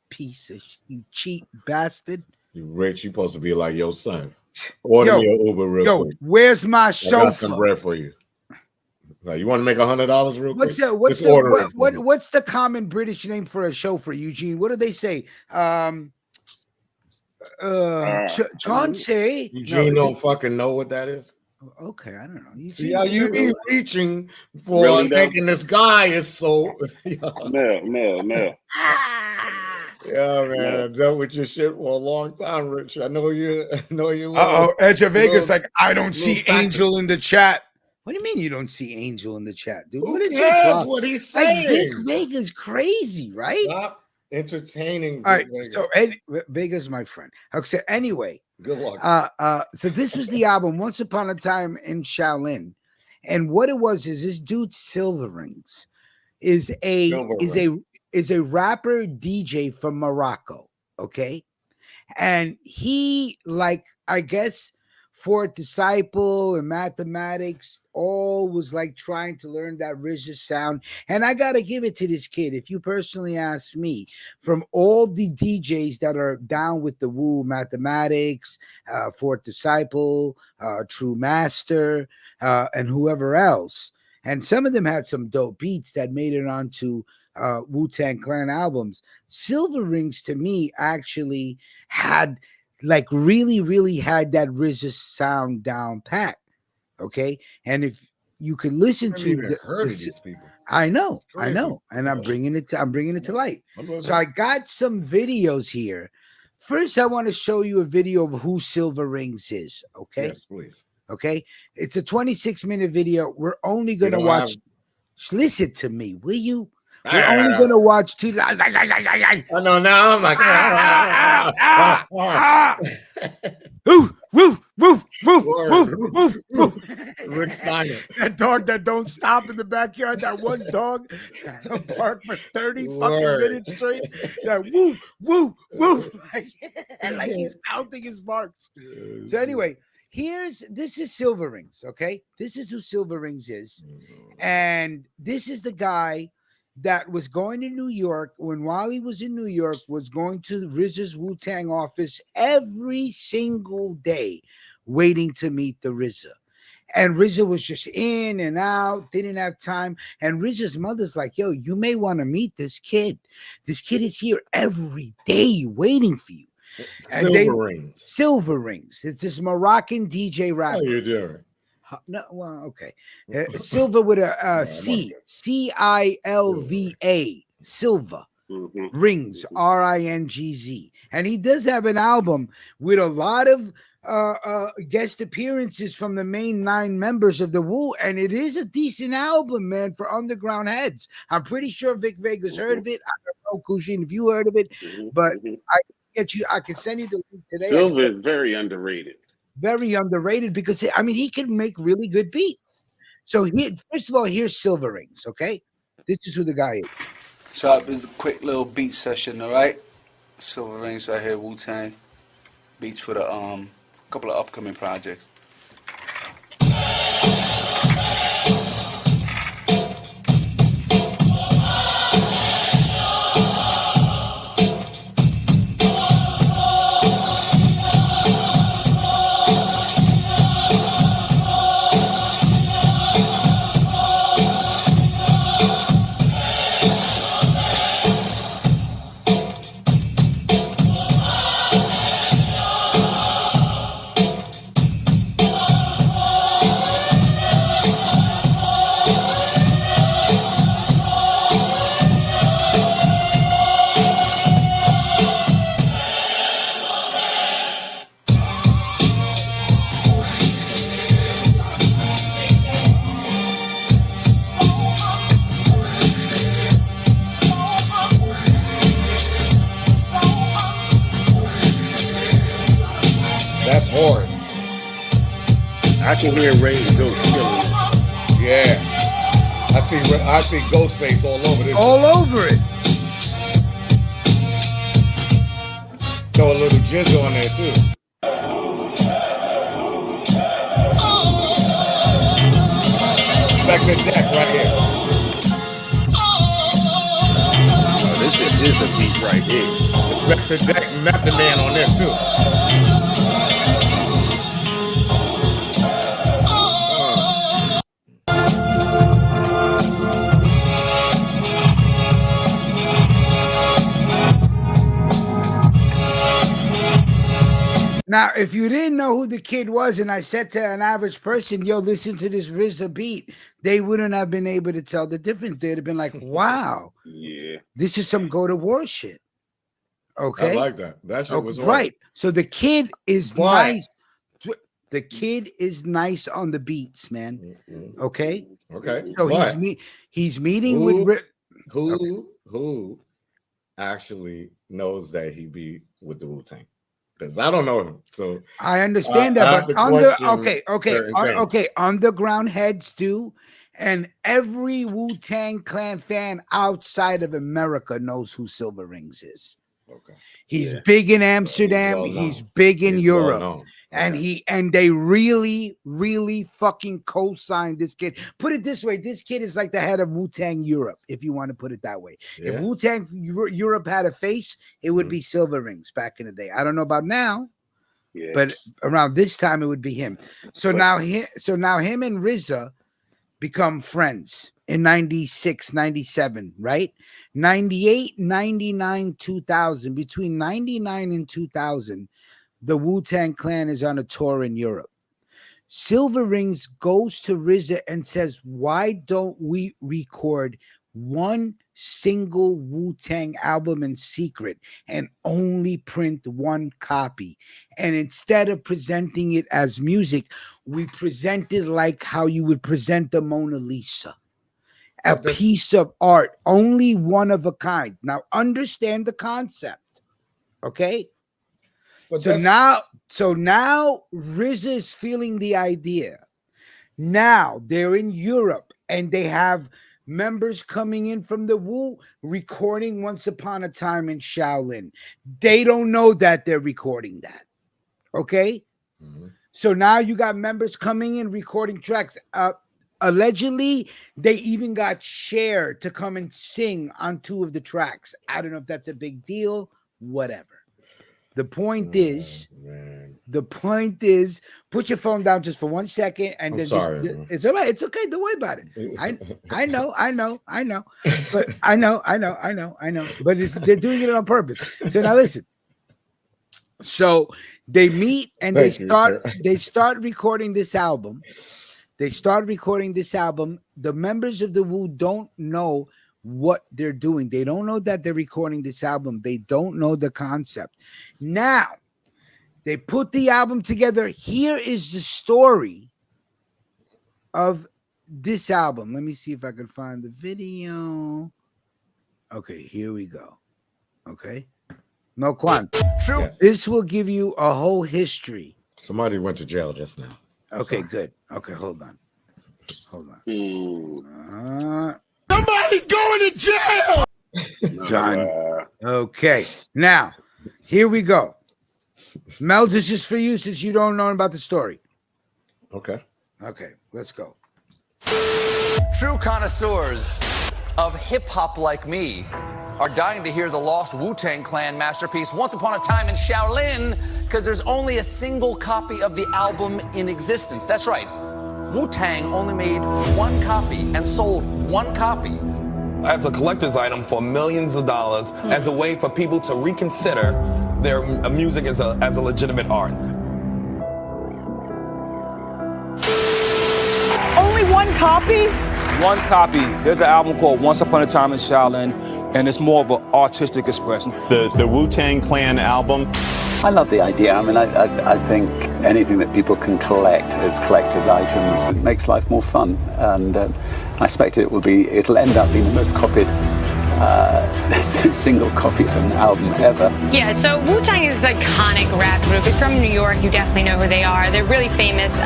you cheap bastard. You rich, you supposed to be like your son. Order me an Uber real quick. Where's my chauffeur? I got some bread for you. Now, you want to make $100 real quick? What's the common British name for a chauffeur, Eugene? What do they say? Chauncey. Eugene don't fucking know what that is. Okay, I don't know. See how you be reaching for thinking this guy is so. Mel. Yeah, man. I've dealt with your shit for a long time, Rich. I know you. Edge of Vegas, like, I don't see tactical. Angel in the chat. What do you mean you don't see Angel in the chat, dude? Who What is cares your problem? what he's Like, saying? Vic Vega's crazy, right? Stop entertaining. All right, so Vega's my friend. Okay, so anyway, good luck. So this was the album Once Upon a Time in Shaolin, and what it was is this dude Silver Rings is a rapper DJ from Morocco, okay? And he, like, I guess for Disciple and Mathematics, all was like trying to learn that RZA sound. And I gotta give it to this kid. If you personally ask me, from all the DJs that are down with the Woo, Mathematics, Fourth Disciple, True Master, and whoever else, and some of them had some dope beats that made it onto Wu-Tang Clan albums. Silver Rings, to me, actually had like really had that RZA sound down pat. Okay, and if you could listen to these people, I know, and I'm bringing it to light. So I got some videos here. First, I want to show you a video of who Silver Rings is. Okay, yes, please. Okay, it's a 26-minute video. We're only gonna watch. Listen to me, will you? We're only gonna watch two. I know now. I'm like, woof, woof, woof, woof, woof, woof, woof. Rick Steiner. That dog that don't stop in the backyard. That one dog that bark for 30 fucking minutes straight. That woof, woof, woof. Like he's counting his barks. So anyway, this is Silver Rings. Okay, this is who Silver Rings is, and this is the guy that was going to New York while he was in New York, was going to RZA's Wu-Tang office every single day, waiting to meet the RZA. And RZA was just in and out, didn't have time. And RZA's mother's like, yo, you may want to meet this kid. This kid is here every day waiting for you. Silver Rings. It's this Moroccan DJ rapper. How you doing? No, well, okay. Silver with a C-I-L-V-A. Silver Rings, R-I-N-G-Z. And he does have an album with a lot of guest appearances from the main 9 members of the Wu, and it is a decent album, man, for underground heads. I'm pretty sure Vic Vega's heard of it. I don't know, Kushin, if you heard of it, but I can send you the link today. Silver is very underrated. Very underrated because he can make really good beats. So first of all, here's Silver Rings. Okay, this is who the guy is. So this is a quick little beat session. All right, Silver Rings right here, Wu-Tang beats for the couple of upcoming projects. I can hear Ray and Ghost killing it. Yeah. I see Ghostface all over this. All over it. Throw a little jizzle on there too. Respect the deck right here. Oh, this is a beat right here. Respect the deck, Method Man on this too. Now, if you didn't know who the kid was, and I said to an average person, yo, listen to this RZA beat, they wouldn't have been able to tell the difference. They'd have been like, wow, yeah, this is some go to war shit. Okay, I like that. That shit was right. So the kid is nice. The kid is nice on the beats, man. Okay. Okay. So he's meeting with who actually knows that he be with the Wu-Tang? Because I don't know him. So I understand that, but underground heads do, and every Wu-Tang Clan fan outside of America knows who Silver Rings is. Okay. He's big in Amsterdam. He's big in Europe. And they really, really fucking co-signed this kid. Put it this way: this kid is like the head of Wu-Tang Europe, if you want to put it that way. Yeah. If Wu-Tang Europe had a face, it would be Silver Rings back in the day. I don't know about now, but around this time it would be him. So now him and RZA become friends in 96, 97, right? 98, 99, 2000. Between 99 and 2000. The Wu-Tang Clan is on a tour in Europe. Silver Rings goes to RZA and says, why don't we record one single Wu-Tang album in secret and only print one copy? And instead of presenting it as music, we present it like how you would present the Mona Lisa. A piece of art, only one of a kind. Now, understand the concept, okay? So now RZA is feeling the idea. Now they're in Europe and they have members coming in from the Wu recording Once Upon a Time in Shaolin. They don't know that they're recording that. Okay? Mm-hmm. So now you got members coming in recording tracks. Allegedly, they even got Cher to come and sing on 2 of the tracks. I don't know if that's a big deal, whatever. The point is, put your phone down just for 1 second, and then it's all right. It's okay. Don't worry about it. I know. But I know. But they're doing it on purpose. So now listen. So they meet and they start recording this album. The members of the Wu don't know what they're doing. They don't know that they're recording this album. They don't know the concept. Now, they put the album together. Here is the story of this album. Let me see if I can find the video. Okay, here we go. Okay. No, Quan. True. Yes. This will give you a whole history. Somebody went to jail just now. Okay, good. Okay, hold on. Somebody's going to jail. Done. Okay. Now, here we go. Mel, this is for you since you don't know about the story. Okay. Okay, let's go. True connoisseurs of hip-hop like me are dying to hear the lost Wu-Tang Clan masterpiece Once Upon a Time in Shaolin because there's only a single copy of the album in existence. That's right. Wu-Tang only made 1 copy and sold 1 copy. As a collector's item for millions of dollars, as a way for people to reconsider their music as a legitimate art. Only 1 copy? 1 copy. There's an album called Once Upon a Time in Shaolin, and it's more of an artistic expression. The Wu-Tang Clan album. I love the idea. I mean, I think anything that people can collect as collector's items, it makes life more fun. And I expect it'll end up being the most copied single copy of an album ever. Yeah, so Wu-Tang is an iconic rap group. If you're from New York, you definitely know who they are. They're really famous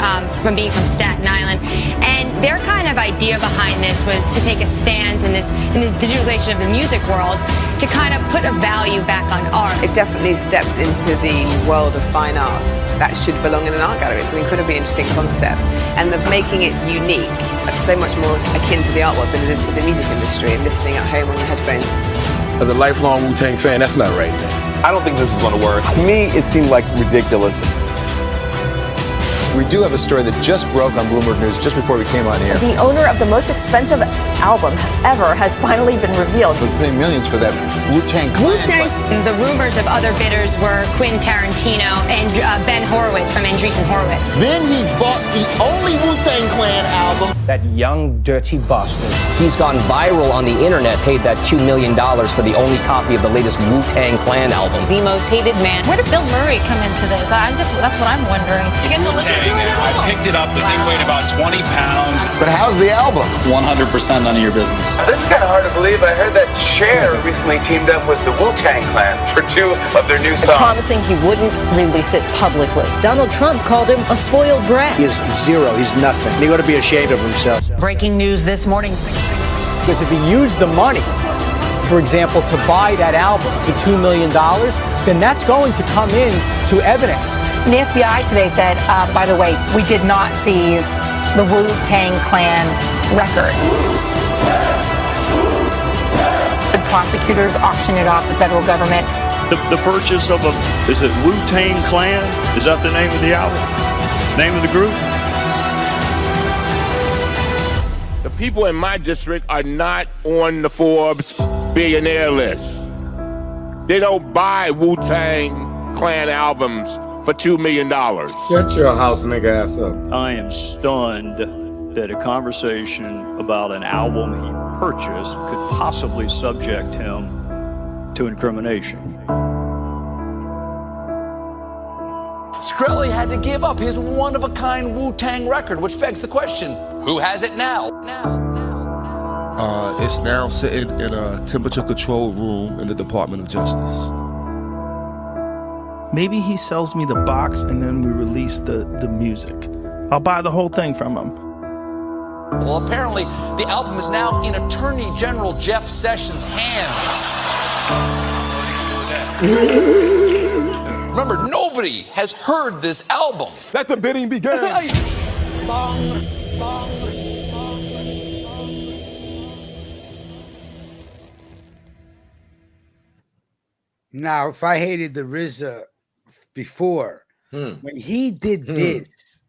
from being from Staten Island. And their kind of idea behind this was to take a stance in this digitalization of the music world to kind of put a value back on art. It definitely steps into the world of fine art that should belong in an art gallery. It's an incredibly interesting concept. And the making it unique, that's so much more akin to the artwork than it is to the music industry and listening at home on your headphones. As a lifelong Wu-Tang fan, that's not right. I don't think this is going to work. To me, it seemed like ridiculous. We do have a story that just broke on Bloomberg News just before we came on here. The owner of the most expensive album ever has finally been revealed. We're paying millions for that Wu-Tang Clan. The rumors of other bidders were Quentin Tarantino and Ben Horowitz from Andreessen Horowitz. Then he bought the only Wu-Tang Clan album. That young, dirty bastard. He's gone viral on the internet, paid that $2 million for the only copy of the latest Wu-Tang Clan album. The most hated man. Where did Bill Murray come into this? That's what I'm wondering. You get to listen to it I picked it up. The thing weighed about 20 pounds. But how's the album? 100% none of your business. This is kind of hard to believe. I heard that Cher recently teamed up with the Wu-Tang Clan for 2 of their new songs. Promising he wouldn't release it publicly. Donald Trump called him a spoiled brat. He is zero. He's nothing. He ought to be ashamed of himself. Breaking news this morning. Because if he used the money, for example, to buy that album for $2 million, then that's going to come in to evidence. The FBI today said, by the way, we did not seize the Wu-Tang Clan record. The prosecutors auctioned it off the federal government. The purchase of is it Wu-Tang Clan? Is that the name of the album? Name of the group? The people in my district are not on the Forbes billionaire list. They don't buy Wu-Tang Clan albums for $2 million. Shut your house nigga ass up. I am stunned that a conversation about an album he purchased could possibly subject him to incrimination. Shkreli had to give up his one-of-a-kind Wu-Tang record, which begs the question, who has it now? It's now sitting in a temperature-controlled room in the Department of Justice. Maybe he sells me the box and then we release the music. I'll buy the whole thing from him. Well, apparently, the album is now in Attorney General Jeff Sessions' hands. Remember, nobody has heard this album. Let the bidding begin. Now, if I hated the RZA before, when he did this,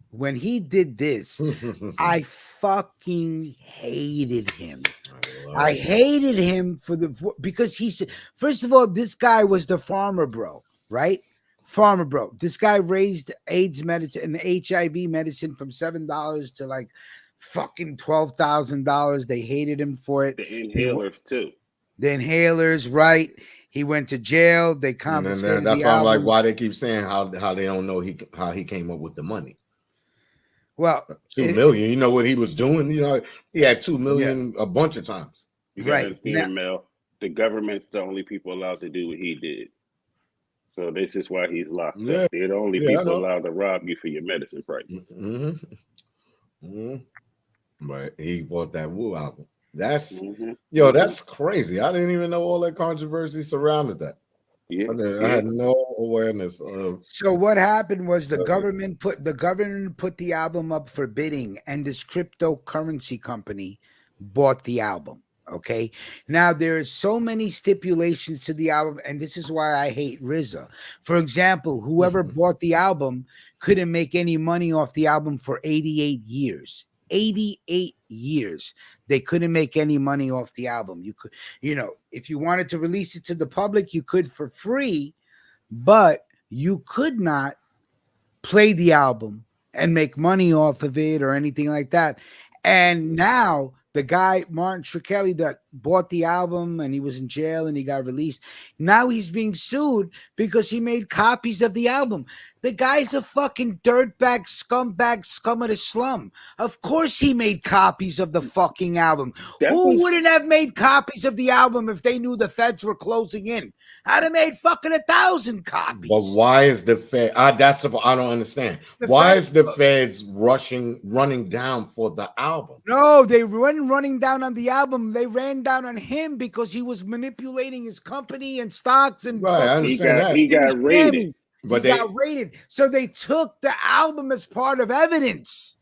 I fucking hated him. I hated him because he said, first of all, this guy was the farmer bro, right? Farmer bro. This guy raised AIDS medicine and HIV medicine from $7 to like fucking $12,000. They hated him for it. The inhalers too. The inhalers, right? He went to jail. They confiscated that's the why I'm album. like, why they keep saying how they don't know how he came up with the money. Well, $2 million. You know what he was doing? You know, he had $2 million a bunch of times. You gotta understand, Mel, the government's the only people allowed to do what he did. So this is why he's locked up. They're the only people allowed to rob you for your medicine price. But he bought that Wu album. That's that's crazy. I didn't even know all that controversy surrounded that. I had no awareness of. So what happened was the government put the album up for bidding, and this cryptocurrency company bought the album. Okay, now there is so many stipulations to the album, and this is why I hate RZA. For example, whoever bought the album couldn't make any money off the album for 88 years. 88 years they couldn't make any money off the album. You could, if you wanted to release it to the public, you could for free, but you could not play the album and make money off of it or anything like that. And now the guy, Martin Shkreli, that bought the album and he was in jail and he got released, now he's being sued because he made copies of the album. The guy's a fucking dirtbag, scumbag, scum of the slum. Of course he made copies of the fucking album. Who wouldn't have made copies of the album if they knew the feds were closing in? I'd have made fucking 1,000 copies. But why is the Fed? I don't understand. Why is the feds running down for the album? No, they weren't running down on the album. They ran down on him because he was manipulating his company and stocks and. Right, I understand that. He got raided. But they got raided. So they took the album as part of evidence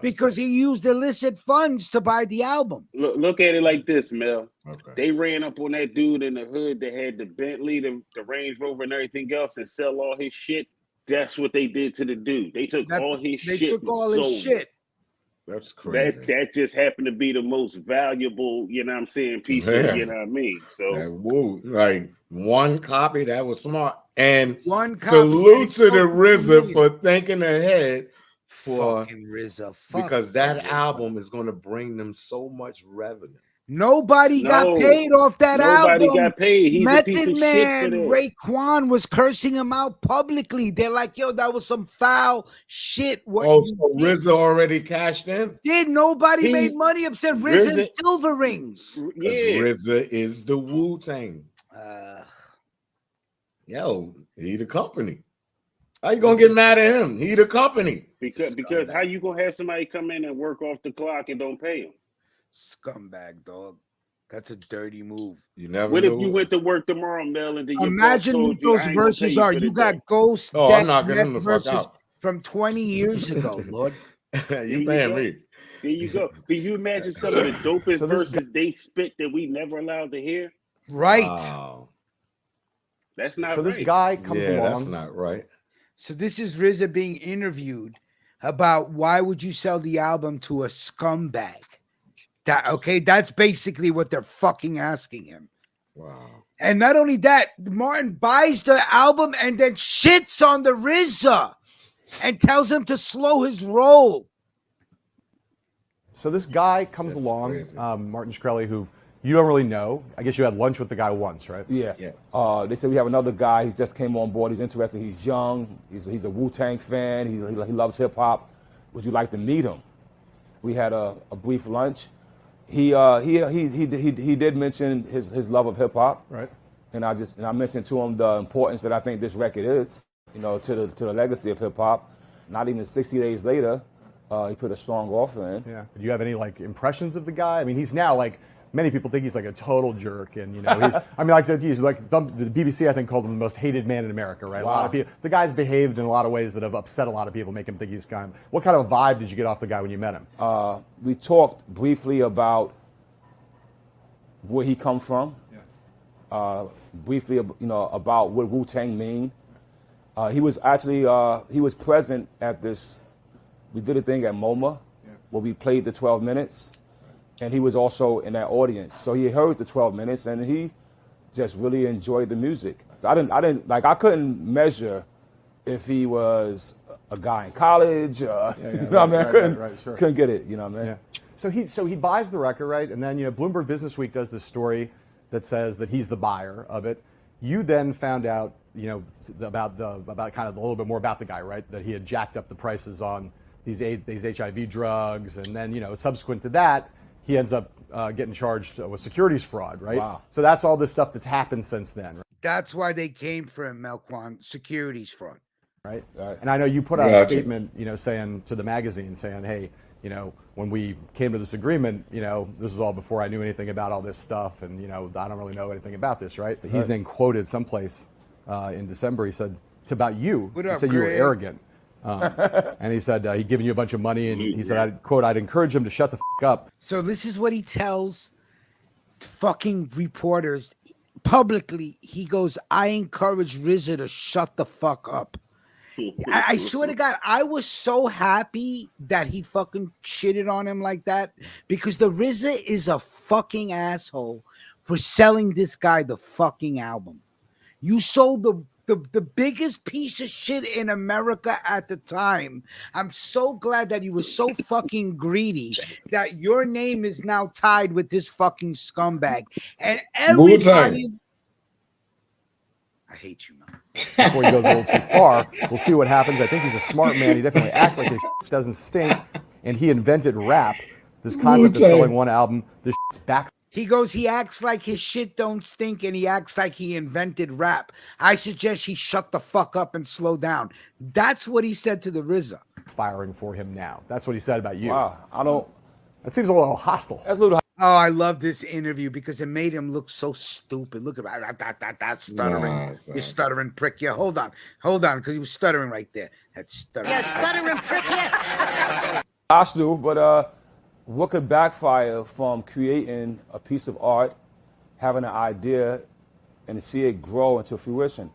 because he used illicit funds to buy the album. Look at it like this, Mel. Okay. They ran up on that dude in the hood that had the Bentley, the Range Rover, and everything else, and sell all his shit That's what they did to the dude. They took all his shit. They took all his shit. That's crazy. That just happened to be the most valuable, you know what I'm saying, piece of, you know what I mean? So like one copy, that was smart. And one copy, salute to the RZA for thinking ahead for fucking RZA. Because that album is going to bring them so much revenue. Nobody got paid off that album. Nobody got paid. He's a piece Method of Man, shit for Raekwon was cursing him out publicly. They're like, yo, that was some foul shit. So RZA already cashed in? Nobody made money except RZA and Silver Rings. Yeah. RZA is the Wu-Tang. Yo, he the company. How you gonna get mad at him? He the company. Because how you gonna have somebody come in and work off the clock and don't pay him? Scumbag, dog. That's a dirty move. You never. What if you went to work tomorrow, Mel, and then your imagine what those verses are? You got Ghost. Oh, I'm not getting the fuck out. From 20 years ago, Lord. You paying me? There you go. Can you imagine some of the dopest verses they spit that we never allowed to hear? Right. Wow. That's not. So this guy comes along. That's not right. So this is RZA being interviewed about why would you sell the album to a scumbag? That's basically what they're fucking asking him. Wow. And not only that, Martin buys the album and then shits on the RZA and tells him to slow his roll. So this guy comes along, Martin Shkreli, who you don't really know. I guess you had lunch with the guy once, right? Yeah. They said we have another guy. He just came on board. He's interested. He's young. He's a Wu-Tang fan. He loves hip hop. Would you like to meet him? We had a brief lunch. He did mention his love of hip hop. Right. And I mentioned to him the importance that I think this record is, to the legacy of hip hop. Not even 60 days later, he put a strong offer in. Yeah. Do you have any impressions of the guy? I mean, he's now many people think he's a total jerk, and he's. I mean, he's the BBC I think called him the most hated man in America, right? Wow. A lot of people. The guy's behaved in a lot of ways that have upset a lot of people, make him think he's kind of. What kind of a vibe did you get off the guy when you met him? We talked briefly about where he come from. Yeah. Briefly, about what Wu-Tang mean. He was actually he was present at this. We did a thing at MoMA where we played the 12 minutes. And he was also in that audience. So he heard the 12 minutes and he just really enjoyed the music. I couldn't measure if he was a guy in college. I couldn't get it, you know what I mean? Yeah. So he buys the record, right? And then, Bloomberg Businessweek does this story that says that he's the buyer of it. You then found out, about kind of a little bit more about the guy, right? That he had jacked up the prices on these HIV drugs. And then, subsequent to that, he ends up getting charged with securities fraud, right? Wow. So that's all this stuff that's happened since then, right? That's why they came for him, Melquan, securities fraud. Right. And I know you put out a statement, saying to the magazine, saying, hey, when we came to this agreement, this is all before I knew anything about all this stuff, and, I don't really know anything about this, right? But he's then quoted someplace in December, he said, it's about you. He said you were arrogant. And he said he'd given you a bunch of money, and he said, I'd encourage him to shut the f*** up. So this is what he tells fucking reporters publicly. He goes, I encourage RZA to shut the fuck up. I swear to God, I was so happy that he fucking shitted on him like that, because the RZA is a fucking asshole for selling this guy the fucking album. You sold the biggest piece of shit in America at the time. I'm so glad that you were so fucking greedy that your name is now tied with this fucking scumbag. And everybody, I hate you, man. Before he goes a little too far, we'll see what happens. I think he's a smart man. He definitely acts like his shit doesn't stink. And he invented rap, this concept of selling one album. This shit's back. He goes, he acts like his shit don't stink, and he acts like he invented rap. I suggest he shut the fuck up and slow down. That's what he said to the RZA. Firing for him now. That's what he said about you. Wow. That seems a little hostile. That's a little. Oh, I love this interview because it made him look so stupid. Look at that stuttering. You stuttering prick. Yeah, hold on, because he was stuttering right there. That stuttering. Yeah, stuttering prick. Yeah. Hostile, but what could backfire from creating a piece of art, having an idea, and to see it grow into fruition?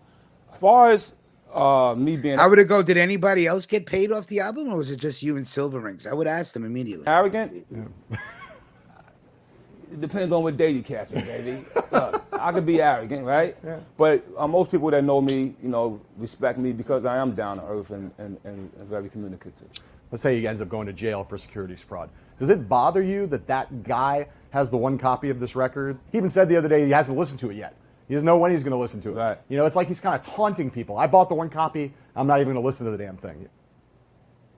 As far as Me being I would go, did anybody else get paid off the album, or was it just you and Silver Rings? I would ask them immediately. Arrogant? Yeah. It depends on what day you catch me, baby. Look, I could be arrogant, right? Yeah. But most people that know me, respect me because I am down to earth and very communicative. Let's say he ends up going to jail for securities fraud. Does it bother you that guy has the one copy of this record? He even said the other day he hasn't listened to it yet. He doesn't know when he's going to listen to it. Right. It's like he's kind of taunting people. I bought the one copy. I'm not even going to listen to the damn thing.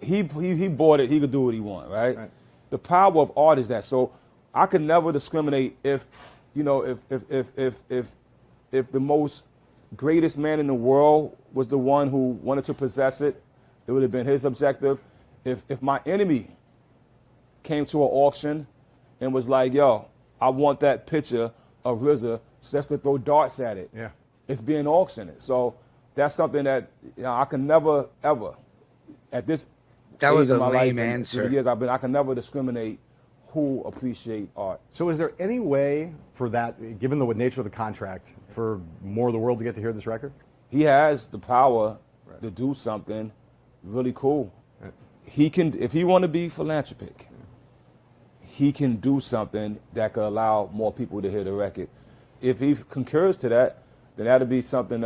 He bought it. He could do what he wants, right? The power of art is that. So I could never discriminate if the most greatest man in the world was the one who wanted to possess it. It would have been his objective. If my enemy came to an auction and was like, yo, I want that picture of RZA just to throw darts at it. Yeah. It's being auctioned. So that's something that I can never, ever, at this that was a my lame life, answer. Years I've been, I can never discriminate who appreciate art. So is there any way for that, given the nature of the contract, for more of the world to get to hear this record? He has the power to do something really cool. Right. He can, if he want to be philanthropic, he can do something that could allow more people to hear the record. If he concurs to that, then that'll be something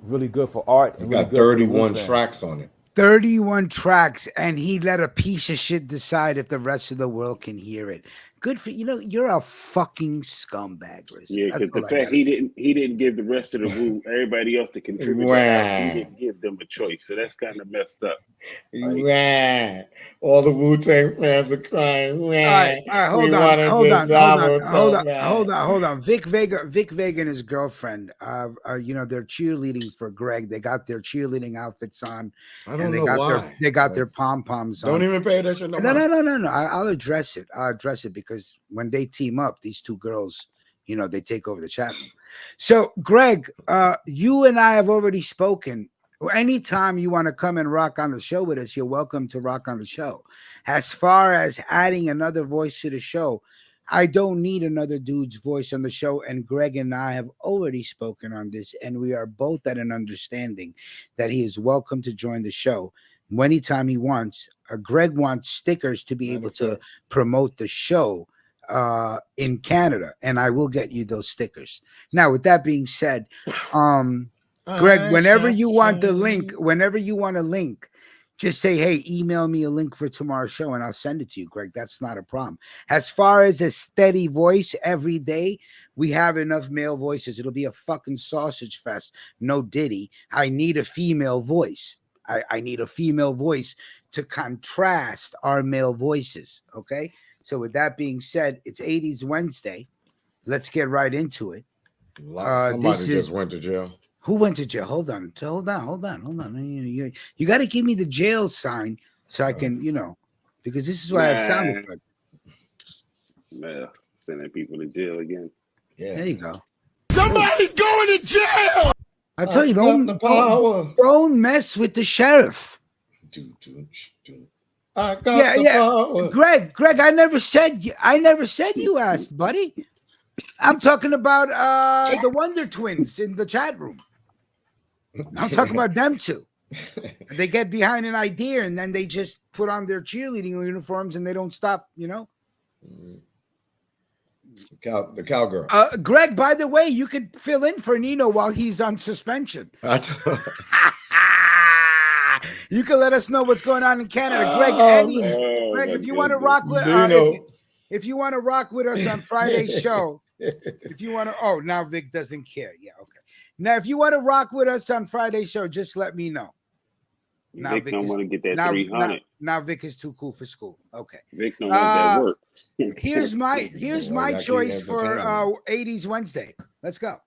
really good for art. You and got really 31 tracks on it. 31 tracks, and he let a piece of shit decide if the rest of the world can hear it. Good for you're a fucking scumbag, Riz. Yeah, because the fact he didn't give the rest of the Wu, everybody else to contribute. Wow. He didn't give them a choice, so that's kind of messed up. Wow. All the Wu-Tang fans are crying. Wow. All right, hold on. Vic Vega and his girlfriend, they're cheerleading for Greg. They got their cheerleading outfits on. I don't know why. They got their pom-poms on. Don't even pay attention. No. I'll address it. Because when they team up, these two girls, they take over the chat room. So, Greg, you and I have already spoken. Anytime you want to come and rock on the show with us, you're welcome to rock on the show. As far as adding another voice to the show, I don't need another dude's voice on the show. And Greg and I have already spoken on this, and we are both at an understanding that he is welcome to join the show anytime he wants. Greg wants stickers to be able to promote the show in Canada, and I will get you those stickers. Now, with that being said, Greg, whenever you want a link, just say, hey, email me a link for tomorrow's show, and I'll send it to you, Greg. That's not a problem. As far as a steady voice every day, we have enough male voices. It'll be a fucking sausage fest. No Diddy. I need a female voice. I need a female voice to contrast our male voices, okay? So with that being said, it's 80s Wednesday. Let's get right into it. Somebody just went to jail. Who went to jail? Hold on. You got to give me the jail sign so I can, because this is why I have sound effects. Man, sending people to jail again. Yeah. There you go. Somebody's going to jail! I tell you, don't mess with the sheriff. I got the power. Greg, I never said you asked, buddy. I'm talking about the Wonder Twins in the chat room. I'm talking about them two. They get behind an idea and then they just put on their cheerleading uniforms and they don't stop, The cowgirl. Greg, by the way, you could fill in for Nino while he's on suspension. You can let us know what's going on in Canada, Greg. Greg, if you want to rock with, if you want to rock with us on Friday's show, now Vic doesn't care. Yeah, okay. Now, if you want to rock with us on Friday's show, just let me know. Now Vic don't want to get that 300. Now Vic is too cool for school. Okay. Vic don't want that work. Here's my choice for 80s Wednesday. Let's go.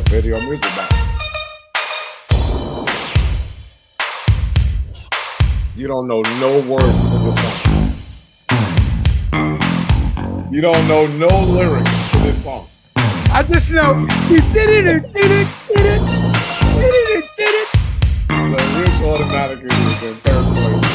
Video music back. You don't know no words to this song. You don't know no lyrics to this song. I just know he did it. The Rick automatically was in third place.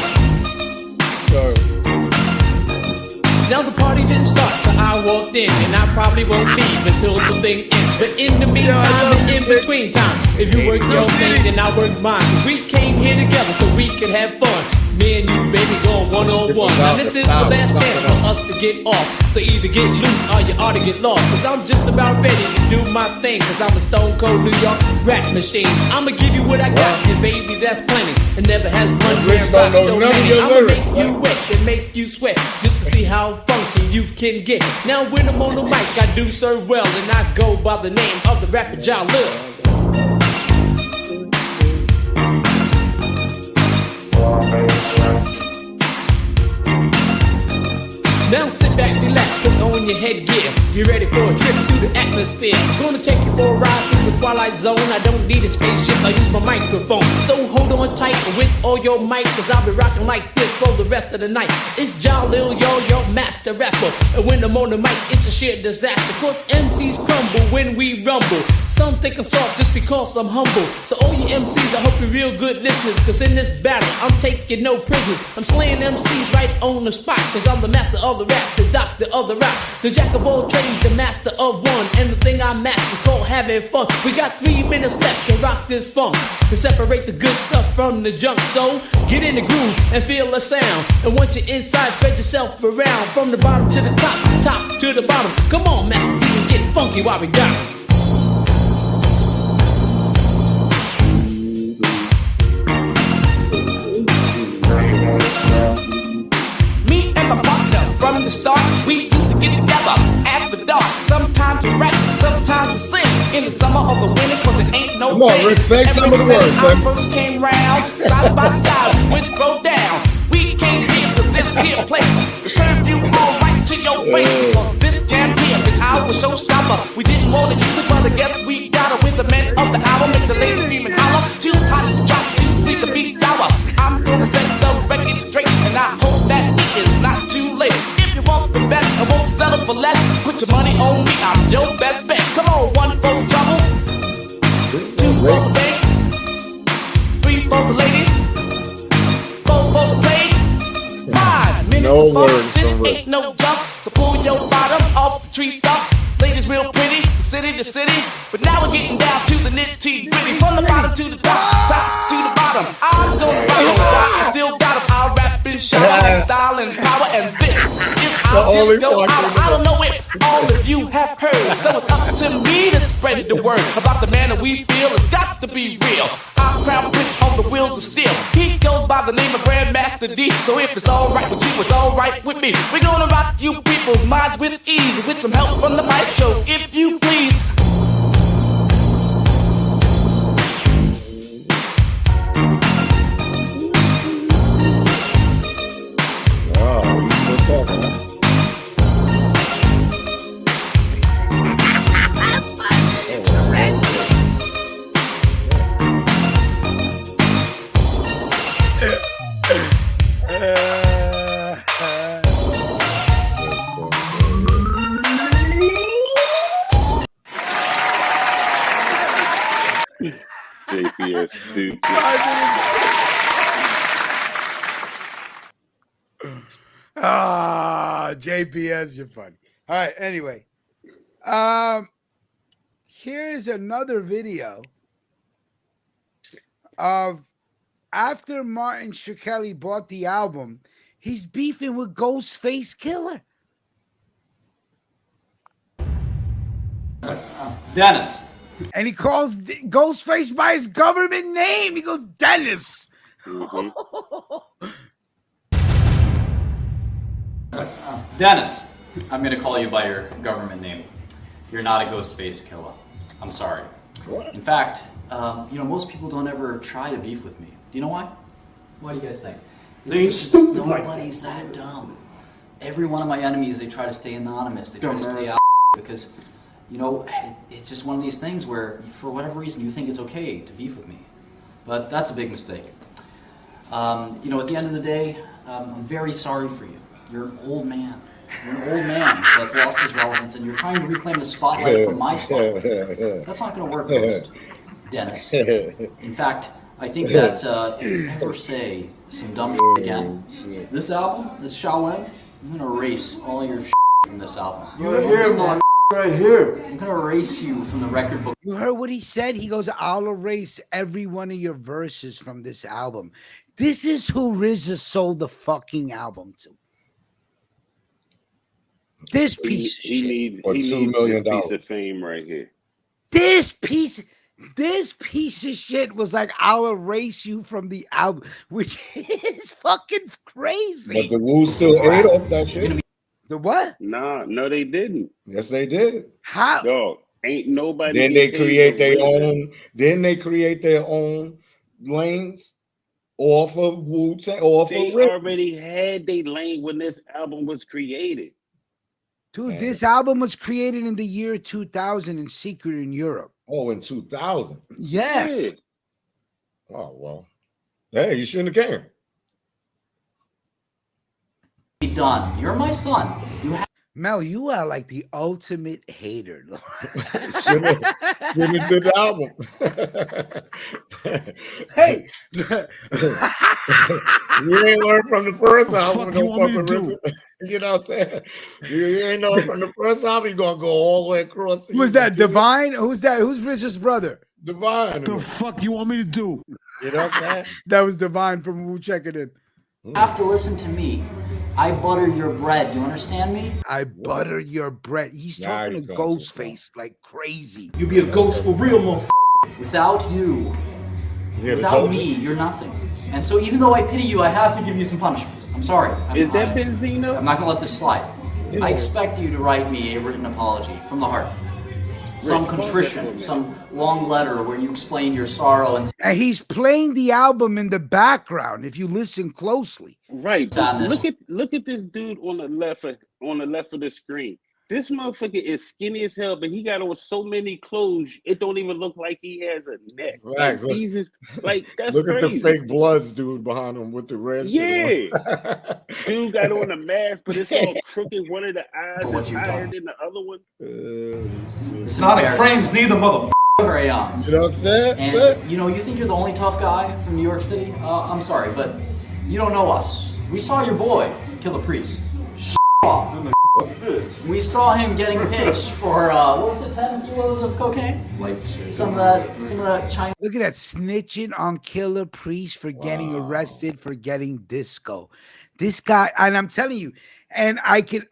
Now the party didn't start till I walked in, and I probably won't leave until the thing ends. But in the meantime, and in between time, if you work your thing, then I work mine. We came here together so we could have fun. Me and you, baby, going one-on-one. Now this is the last chance for us to get off. So either get loose or you ought to get lost. Cause I'm just about ready to do my thing. Cause I'm a stone cold New York rap machine. I'ma give you what I got, and baby, that's plenty. And never has one man rock so many. I'ma make you wet and make you sweat. Just to see how funky you can get. Now when I'm on the mic, I do serve well. And I go by the name of the rapper Jah Lil. Now sit back, relax, put on your headgear. Get ready for a trip through the atmosphere. Gonna take you for a ride through the twilight zone. I don't need a spaceship, I use my microphone. So hold on tight with all your might, cause I'll be rocking like this for the rest of the night. It's Jah Lil, yo, your master rapper. And when I'm on the mic, it's a sheer disaster. Cause MCs crumble when we rumble. Some think I'm soft just because I'm humble. So all you MCs, I hope you're real good listeners. Cause in this battle, I'm taking no prisoners. I'm slaying MCs right on the spot. Cause I'm the master of the rap, the doctor of the rap, the jack of all trades, the master of one. And the thing I master is called having fun. We got 3 minutes left to rock this funk, to separate the good stuff from the junk. So get in the groove and feel the sound. And once you're inside, spread yourself around. From the bottom to the top, top to the bottom. Come on, Master D, and get funky while we got 'em. Me and my partner from the start, we used to get together after dark. Sometimes we rap, sometimes we sing. In the summer or the winter, cause it ain't no Come on, Rick, say some of the words, I first came round, side by side, we went throw down. We came here to this here place to serve you all right to your face. Because this jam here is our showstopper. We didn't want to use it, but I guess we got it with the men of the hour. Make the ladies scream and holler. Too hot to drop, too sweet to be sour. I'm gonna set the record straight, and I hope that it is not too late. If you want the best, I won't settle for less. Put your money on me, I'm your best bet. Come on, 1 for the trouble, 2 for the bass, 3 for the ladies, 4 for the play, 5 minutes of fun. This ain't no jump, so pull your bottom off the tree stump. Ladies real pretty, city to city, but now we're getting down to the nitty gritty. From the bottom to the top, top to the bottom. I'm gonna rock, I still got 'em. I'll rap and show style and power, and this is our disco hour. I don't know if all of you have heard, so it's up to me to spread the word about the man that we feel. It's got to be real. Our crown prince on the wheels of steel. He goes by the name of Grandmaster D. So if it's alright with you, it's alright with me. We're gonna rock you people's minds with ease, with some help from the maestro, if you please. JPS stupid. JPS, you're funny. All right, anyway. Here's another video of after Martin Shkreli bought the album, he's beefing with Ghostface Killer. Dennis. And he calls Ghostface by his government name. He goes, Dennis. Mm-hmm. Dennis, I'm going to call you by your government name. You're not a Ghostface Killer. I'm sorry. What? In fact, most people don't ever try to beef with me. Do you know why? Why do you guys think? They ain't stupid. Nobody's that dumb. Every one of my enemies, they try to stay anonymous. They try to stay out because, it's just one of these things where, for whatever reason, you think it's okay to beef with me. But that's a big mistake. At the end of the day, I'm very sorry for you. You're an old man. You're an old man that's lost his relevance, and you're trying to reclaim the spotlight from my spotlight. That's not going to work, Ghost. Dennis. In fact, I think that if you ever say some dumb shit again, this album, this Shaolin, I'm gonna erase all your from this album. Right here, man. Right here. I'm gonna erase you from the record book. You heard what he said? He goes, I'll erase every one of your verses from this album. This is who RZA sold the fucking album to. This piece of shit. He needs $2 million piece of fame right here. This piece of shit was like, I'll erase you from the album, which is fucking crazy. But the Wu still ate off that shit. The what? Nah, no, they didn't. Yes, they did. How? Dog, ain't nobody. Didn't they create their own? Didn't they create their own lanes off of Wu-Tang? They already had their lane when this album was created. Dude, this album was created in the year 2000 in secret in Europe. Oh, in 2000. Yes. Yeah. Oh well. Hey, you shouldn't have came. Be done. You're my son. Mel, you are like the ultimate hater. Shouldn't have did the album. Hey, you ain't learned from the first album. You know what I'm saying? You ain't know from the first album. You're gonna go all the way across. Who's that? Divine? Who's that? Who's Rich's brother? Divine. The fuck you want me to do? You know what I'm saying? That was Divine from Wu Checking In. You have to listen to me. I butter your bread. You understand me? I butter your bread. He's talking to Ghostface like crazy. You be a ghost for real, motherfucker. Without you, without me, you're nothing. And so even though I pity you, I have to give you some punishment. I'm sorry. Is that Benzino? I'm not gonna let this slide. I expect you to write me a written apology from the heart. Some contrition, some long letter where you explain your sorrow and he's playing the album in the background if you listen closely. Right. Look at this dude on the left of the screen. This motherfucker is skinny as hell, but he got on so many clothes, it don't even look like he has a neck. Right. That's look crazy. At the fake Bloods dude behind him with the red shit on. Dude got on a mask, but it's all crooked. One of the eyes is higher than the other one. It's not a frames, neither mother crayons. You know what I'm saying? And you think you're the only tough guy from New York City? I'm sorry, but you don't know us. We saw your boy kill a priest. We saw him getting pitched for what was it, 10 kilos of cocaine? Like some of that China. Look at that, snitching on killer priest for getting arrested for getting disco. This guy, and I'm telling you, and I can.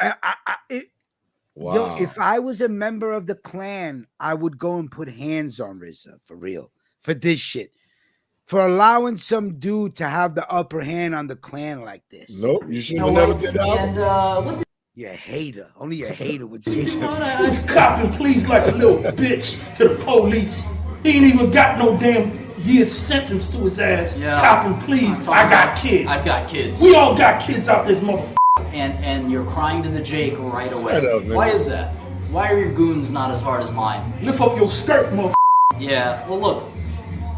Yo, if I was a member of the Klan, I would go and put hands on RZA for real for this shit. For allowing some dude to have the upper hand on the Klan like this. Nope, you should have never did that. And you're a hater. Only a hater would say that. He's copping pleas like a little bitch to the police. He ain't even got no damn year sentence to his ass. Yeah. Copping pleas. I got kids. I've got kids. We all got kids out this motherfucker. And you're crying to the Jake right away. Why is that? Why are your goons not as hard as mine? Lift up your skirt, motherfucker. Yeah, well look,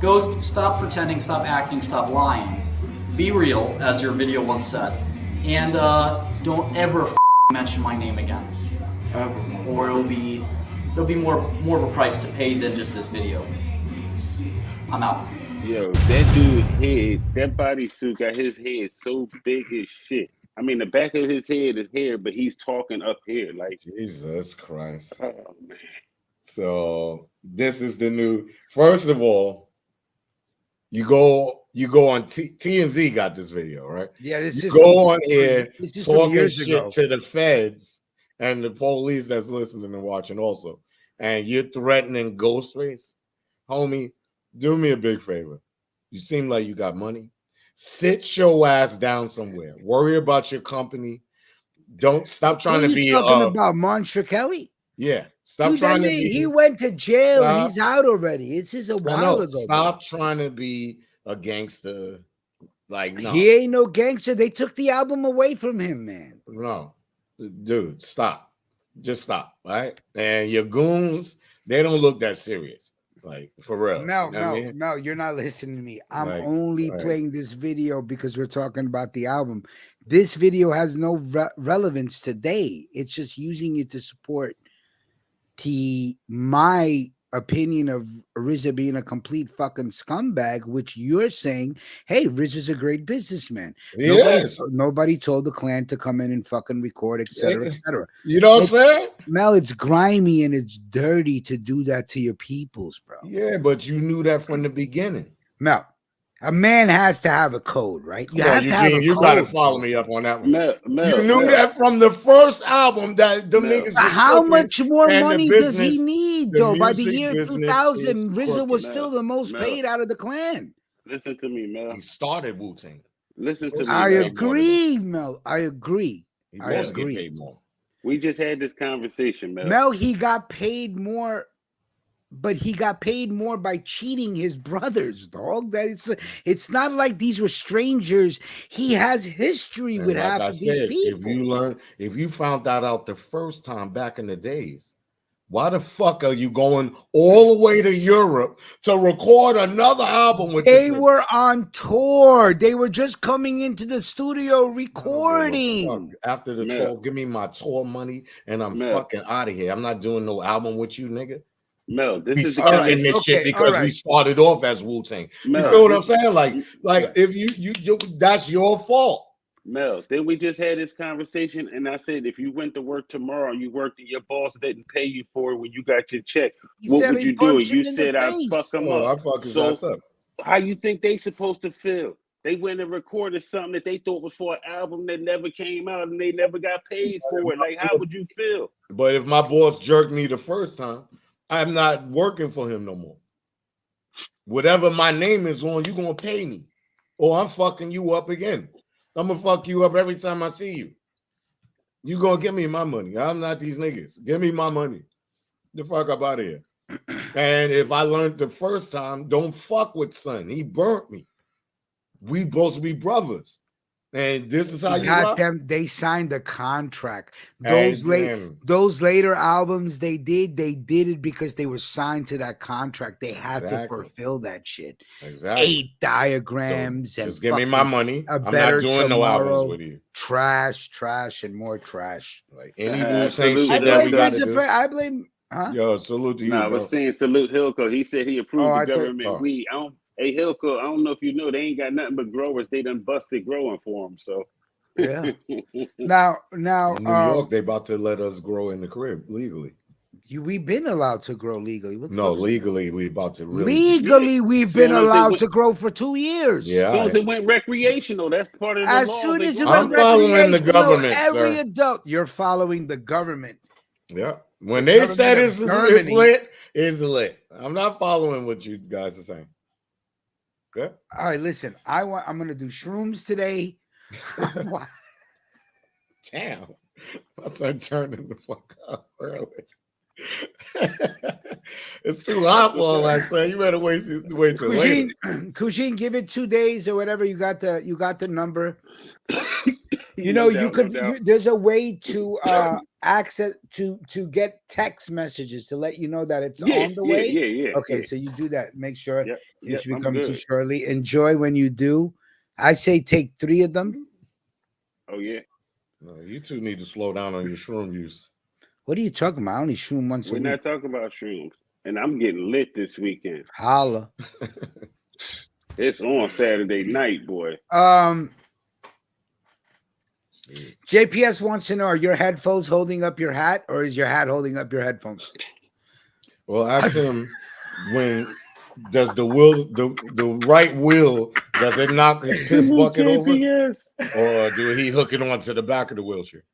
Ghost, stop pretending, stop acting, stop lying. Be real, as your video once said. And don't ever mention my name again. Ever. Or there'll be more of a price to pay than just this video. I'm out. Yo, that dude head, that bodysuit got his head so big as shit. I mean, the back of his head is hair, but he's talking up here like Jesus Christ. Oh man. So this is the new. First of all, you go on TMZ got this video, right? Yeah, this you is go on here talking shit ago. to the feds and the police that's listening and watching also, and you're threatening Ghostface, homie. Do me a big favor. You seem like you got money. Sit your ass down somewhere. Worry about your company. Don't stop trying to be talking about Montre Kelly. Yeah, stop trying to be. He went to jail and he's out already. This is a while ago. Stop trying to be a gangster. Like, no, he ain't no gangster. They took the album away from him, man. No, dude, stop. Just stop, right? And your goons, they don't look that serious. Like, for real. No, you're not listening to me. I'm only playing this video because we're talking about the album. This video has no relevance today. It's just using it to support my opinion of RZA being a complete fucking scumbag, which you're saying, hey, RZA's a great businessman. Yes. Nobody told the Klan to come in and fucking record, etc., etc. You know what I'm saying? Mel, it's grimy and it's dirty to do that to your peoples, bro. Yeah, but you knew that from the beginning. Mel, a man has to have a code, right? You have to have a code. You gotta follow me up on that one. Mel, you knew that from the first album that the niggas. How much more money does he need, though? By the year 2000, RZA was still the most paid out of the Klan. Listen to me, Mel. He started Wu-Tang. Listen to me. I agree, Mel. I agree. He was getting paid more. We just had this conversation, Mel. Mel, he got paid more. But he got paid more by cheating his brothers, dog. It's not like these were strangers. He has history with half of these people. If you found that out the first time back in the days, why the fuck are you going all the way to Europe to record another album with They were on tour. They were just coming into the studio recording. After the tour, give me my tour money and I'm fucking out of here. I'm not doing no album with you, nigga. Mel, this is this shit because we started off as Wu-Tang. You feel what I'm saying? Like if you that's your fault. Mel, then we just had this conversation and I said if you went to work tomorrow and you worked and your boss didn't pay you for it when you got your check, what would you do? You said I'd fuck them up. I fuck his ass up. How you think they supposed to feel? They went and recorded something that they thought was for an album that never came out and they never got paid for it. Like, how would you feel? But if my boss jerked me the first time, I'm not working for him no more. Whatever my name is on, you're going to pay me. Or I'm fucking you up again. I'm going to fuck you up every time I see you. You're going to give me my money. I'm not these niggas. Give me my money. The fuck up out of here. And if I learned the first time, don't fuck with son. He burnt me. We supposed to be brothers. And this is how you got them. They signed the contract. Those later albums they did it because they were signed to that contract. They had to fulfill that shit. Exactly. 8 diagrams so and just give me my money. I'm not doing no albums with you. Trash, and more trash. Like any shit I blame. Huh? Yo, salute to you. I was saying salute Hilco. He said he approved the government weed. Hey, Hilco, I don't know if you know, they ain't got nothing but growers. They done busted growing for them. So, yeah. Now, in New York, they about to let us grow in the crib legally. We've been allowed to grow legally. Legally, we about to really. Legally, we've been allowed to grow for 2 years. Yeah. As soon as it went recreational, that's part of the law. As soon as it went following the government, every adult, you're following the government. Yeah. When they said it's lit, it's lit. I'm not following what you guys are saying. Good. All right, listen. I'm gonna do shrooms today. Damn, my son turning the fuck up early. It's too hot for all I say. You better wait till later. Kujin, give it 2 days or whatever. You got the number. You know, there's a way to access to get text messages to let you know that it's on the way. Yeah. Okay, so you do that. Make sure you should be coming too shortly. Enjoy when you do. I say take 3 of them. Oh yeah. No, you two need to slow down on your shroom use. What are you talking about? I only shroom once a week. We're not talking about shrooms. And I'm getting lit this weekend. Holla. It's on Saturday night, boy. JPS wants to know, are your headphones holding up your hat or is your hat holding up your headphones? Well, ask him when does the right wheel, does it knock his piss bucket over? Or do he hook it onto the back of the wheelchair?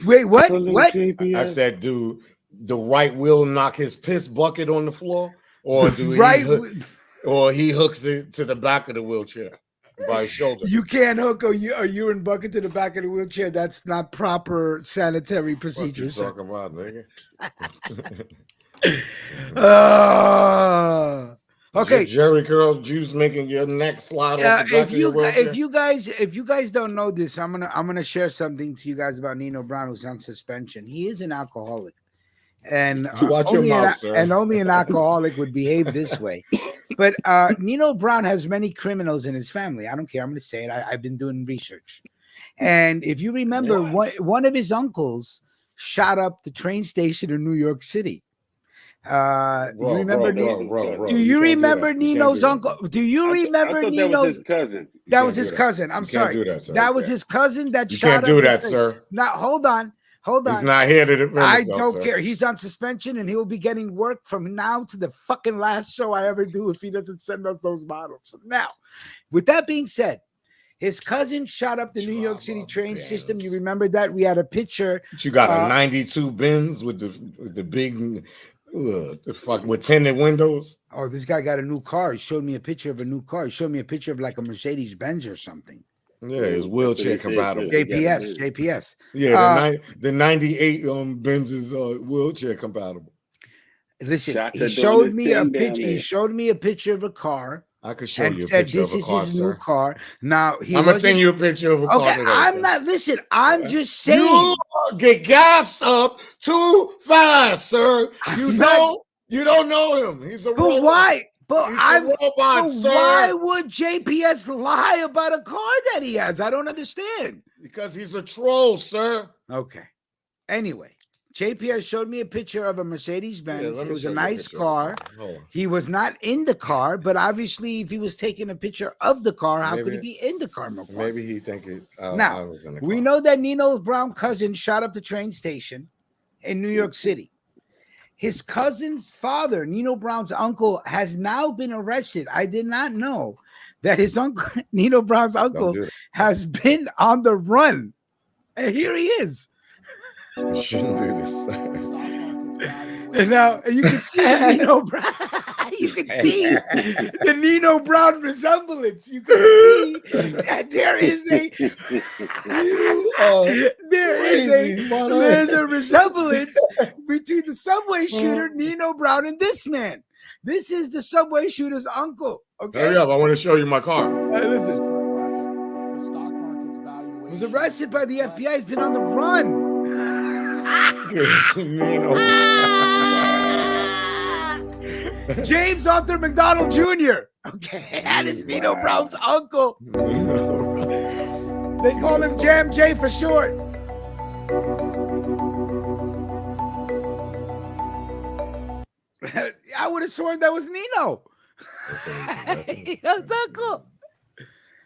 Wait, what? What? I said, do the right wheel knock his piss bucket on the floor? Or do he hooks it to the back of the wheelchair? By his shoulder. You can't hook a urine bucket to the back of the wheelchair. That's not proper sanitary procedures. What you talking about, nigga? Okay. Jerry curl juice making your neck slide off the back of your wheelchair? If you guys don't know this, I'm gonna share something to you guys about Nino Brown, who's on suspension. He is an alcoholic. And only an alcoholic would behave this way. But Nino Brown has many criminals in his family. I don't care. I'm going to say it. I've been doing research. And if you remember, one of his uncles shot up the train station in New York City. You remember? Bro, do you remember Nino's uncle? Do you remember I thought Nino's? that was his cousin. That was his cousin. I'm sorry. That was his cousin that shot up. You can't do that, sir. Now hold on. He's not here to defend I himself, don't sir. care. He's on suspension and he'll be getting work from now to the fucking last show I ever do if he doesn't send us those bottles. So now, with that being said, his cousin shot up the New York City train system. You remember that? We had a picture. You got a 92 Benz with the big the fuck with tinted windows. Oh, this guy got a new car. He showed me a picture of a new car. He showed me a picture of like a Mercedes Benz or something. Yeah, it's wheelchair compatible. JPS. Yeah, the 98 Benz is wheelchair compatible. Listen, he showed me a picture. He showed me a picture of a car. I could show and you a said picture this of a is car, his sir. new car. Now I'm gonna send you a picture of a car. Okay, today, I'm sir. not. Listen, I'm just saying. You get gassed up too fast, sir. You don't know him. He's a robot. Why? But He's a robot, sir. Why would JPS lie about a car that he has? I don't understand. Because he's a troll, sir. Okay. Anyway, JPS showed me a picture of a Mercedes Benz. It was a nice car. He was not in the car, but obviously, if he was taking a picture of the car, how could he be in the car? Maybe he think it. Now, I was in the car. we know that Nino's brown cousin shot up the train station in New York City. His cousin's father, Nino Brown's uncle, has now been arrested. I did not know that his uncle, Nino Brown's uncle, has been on the run. And here he is. You shouldn't do this. And now you can see the Nino Brown. You can see the Nino Brown resemblance. You can see that there's a resemblance between the subway shooter Nino Brown and this man. This is the subway shooter's uncle. Okay. Hurry up! I want to show you my car. Listen. He was arrested by the FBI. He's been on the run. James Arthur McDonald Jr. Okay, that is Nino Brown's uncle. They call him Jam J for short. I would have sworn that was Nino. That's uncle.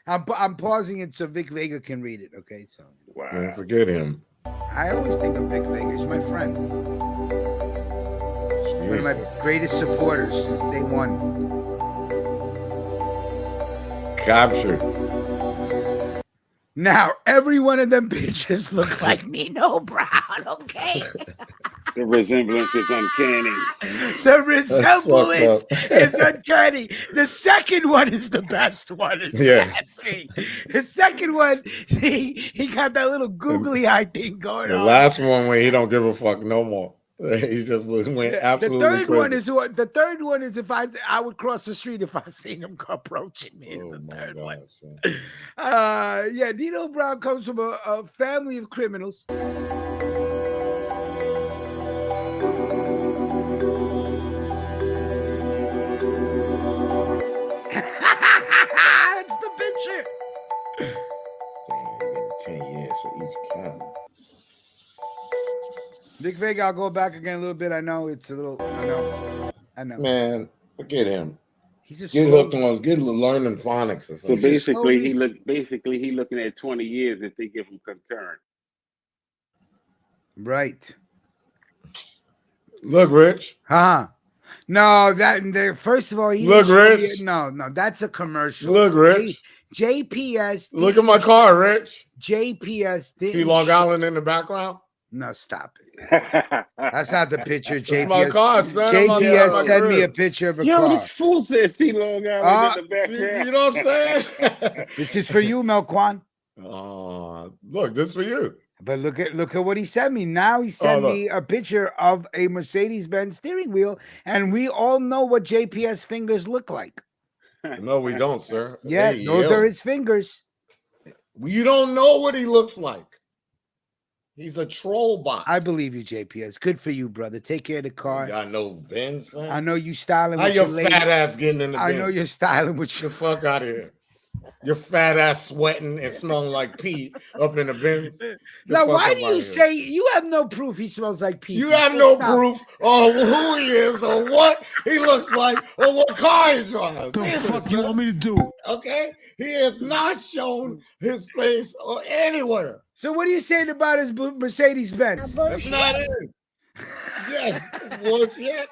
I'm pausing it so Vic Vega can read it. Okay, so Man, forget him. I always think of Vic Vega. He's my friend. One of my greatest supporters since day one. Captured. Now, every one of them bitches look like Nino Brown, okay? The resemblance is uncanny. The resemblance is uncanny. The second one is the best one. That's me. The second one, he got that little googly eye thing going on. The last one where he don't give a fuck no more. He just went absolutely crazy. The third one is if I would cross the street if I seen him approaching me. It's the third one. Yeah, Nino Brown comes from a family of criminals. That's the picture. Damn, 10 years for each count. Vic Vega, I'll go back again a little bit. I know it's a little. I know. Man, forget him. He's just get learning phonics or So something. basically, he looking at 20 years if they give him concurrent. Right. Look, Rich. No, first of all, look, Rich. No, that's a commercial. Look, Rich. JPS. Look at my car, Rich. JPS. See Long Island in the background? No, stop it. That's not the picture. JPS. My car, son. JPS sent me a picture of a car. This fool said see Long Island in the background. You know what I'm saying? This is for you, Melquan. Look, this for you. But look at what he sent me. Now he sent me a picture of a Mercedes-Benz steering wheel, and we all know what JPS fingers look like. No, we don't, sir. Yeah, those are his fingers. You don't know what he looks like. He's a troll bot. I believe you, JPS. Good for you, brother. Take care of the car. I know Benz, son. I know you styling How with your your lady. fat ass getting in the Benz? I know you're styling with your fuck out of here. Your fat ass sweating and smelling like pee up in the bins. Now, why do you say you have no proof he smells like pee? You have no proof of who he is or what he looks like or what car he drives. The fuck you want me to do? Okay? He has not shown his face or anywhere. So what are you saying about his Mercedes Benz? That's not it. Yes. Bullshit.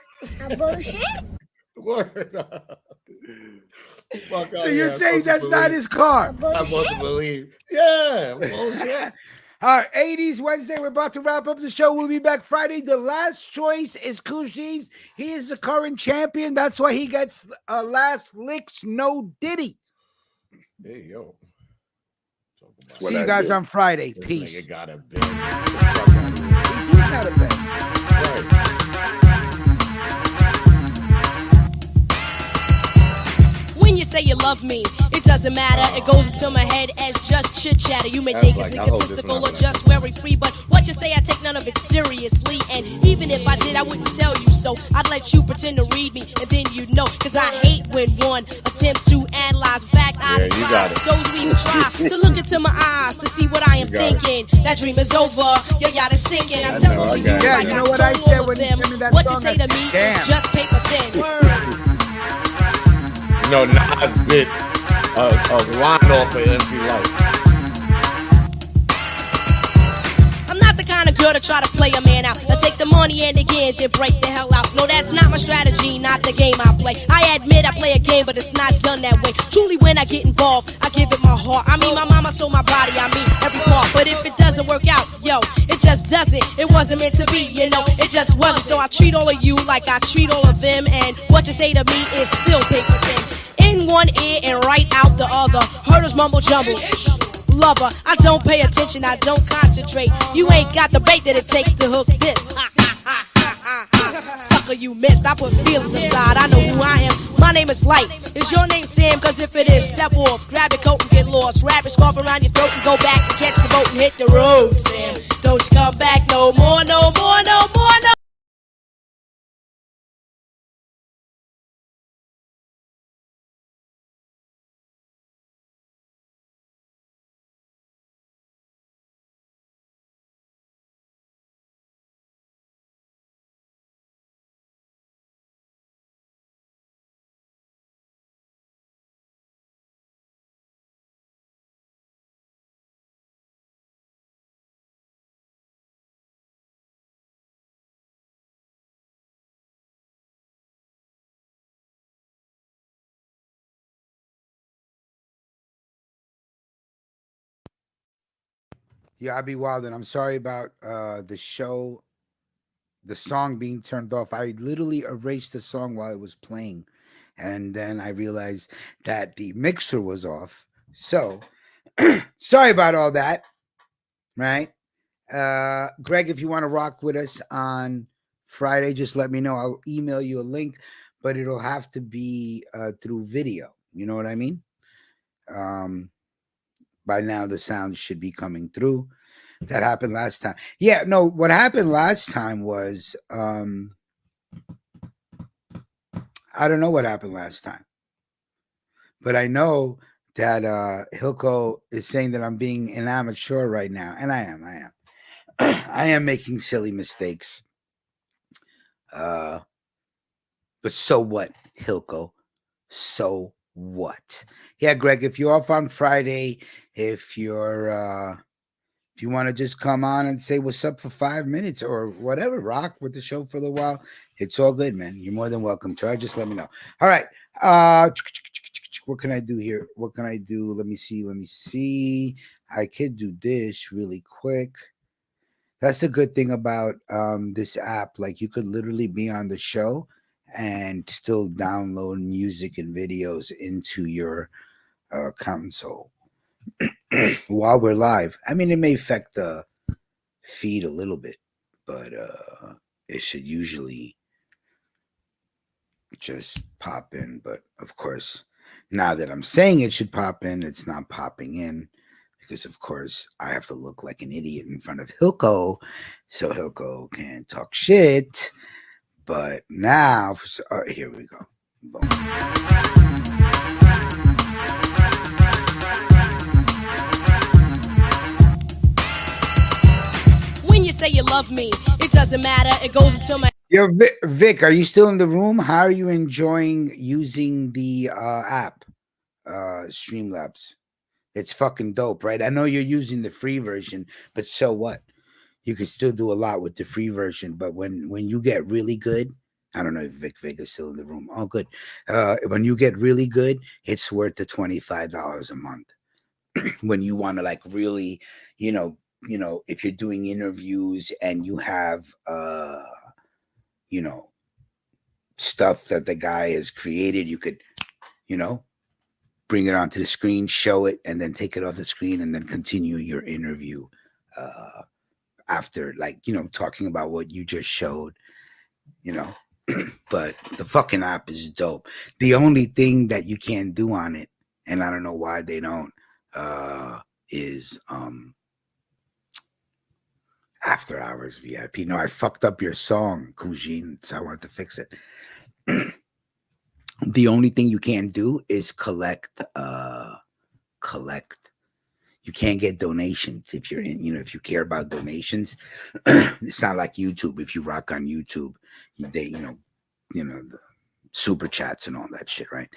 Bullshit? So you're saying that's not his car? I'm supposed to believe. Yeah. Bullshit. All right, 80s Wednesday. We're about to wrap up the show. We'll be back Friday. The last choice is Coos Jeans. He is the current champion. That's why he gets last licks, no Diddy. Hey, yo. See you guys on Friday. This Peace. nigga got a bed. He did got a bed. When you say you love me, it doesn't matter. It goes into my head as just chit chatter. You may think it's egotistical or just very free, but what you say, I take none of it seriously. And even if I did, I wouldn't tell you so. I'd let you pretend to read me, and then you'd know. Cause I hate when one attempts to analyze. In fact, I despise those who even try to look into my eyes to see what I am thinking. That dream is over. Your yacht is sinking. I'm telling you, yeah, you know what I said when you sent me that what you song? say to me is just paper thin. Word. You know, Nas bit a line off of MC Light. I'm not the kind of girl to try to play a man out. I take the money and again, then break the hell out. No, that's not my strategy, not the game I play. I admit I play a game, but it's not done that way. Truly, when I get involved, I give it my heart. I mean, my mama sold my body, I mean, every part. But if it doesn't work out, yo, it just doesn't. It wasn't meant to be, you know, it just wasn't. So I treat all of you like I treat all of them. And what you say to me is still paper thin. In one ear and right out the other. Herders mumble jumble. Lover, I don't pay attention, I don't concentrate. You ain't got the bait that it takes to hook this. Sucker, you missed. I put feelings inside. I know who I am. My name is Light. Is your name Sam? Cause if it is, step off. Grab your coat and get lost. Wrap your scarf around your throat and go back and catch the boat and hit the road, Sam. Don't you come back no more, no more, no more, no. Yeah, I'll be wildin'. I'm sorry about the show, the song being turned off. I literally erased the song while it was playing. And then I realized that the mixer was off. So sorry about all that. Right? Greg, if you want to rock with us on Friday, just let me know. I'll email you a link, but it'll have to be through video. You know what I mean? By now, the sound should be coming through. That happened last time. Yeah, no, what happened last time was, I don't know what happened last time. But I know that Hilco is saying that I'm being an amateur right now. And I am. I am making silly mistakes. But so what, Hilco? So what? Yeah, Greg, if you're off on Friday, if you want to just come on and say what's up for 5 minutes or whatever, rock with the show for a little while, it's all good, man. You're more than welcome to. Just let me know. All right. What can I do here? What can I do? Let me see. I could do this really quick. That's the good thing about this app. Like, you could literally be on the show and still download music and videos into your console while we're live. I mean, it may affect the feed a little bit, but it should usually just pop in. But of course, now that I'm saying it should pop in, it's not popping in because, of course, I have to look like an idiot in front of Hilco so Hilco can talk shit. But now, here we go. Boom. say you love me. It doesn't matter. It goes into my. Yo, Vic, are you still in the room? How are you enjoying using the app, Streamlabs? It's fucking dope, right? I know you're using the free version, but so what? You can still do a lot with the free version. But when you get really good, I don't know if Vic is still in the room. Oh, good. When you get really good, it's worth the $25 a month. When you want to like really, you know, if you're doing interviews and you have, you know, stuff that the guy has created, you could, you know, bring it onto the screen, show it, and then take it off the screen and then continue your interview after, like, you know, talking about what you just showed, you know. But the fucking app is dope. The only thing that you can't do on it, and I don't know why they don't, is after hours VIP. No, I fucked up your song, Kujin, so I wanted to fix it. The only thing you can't do is collect. You can't get donations if you're in, you know, if you care about donations. It's not like YouTube. If you rock on YouTube, they, you know, the super chats and all that shit, right?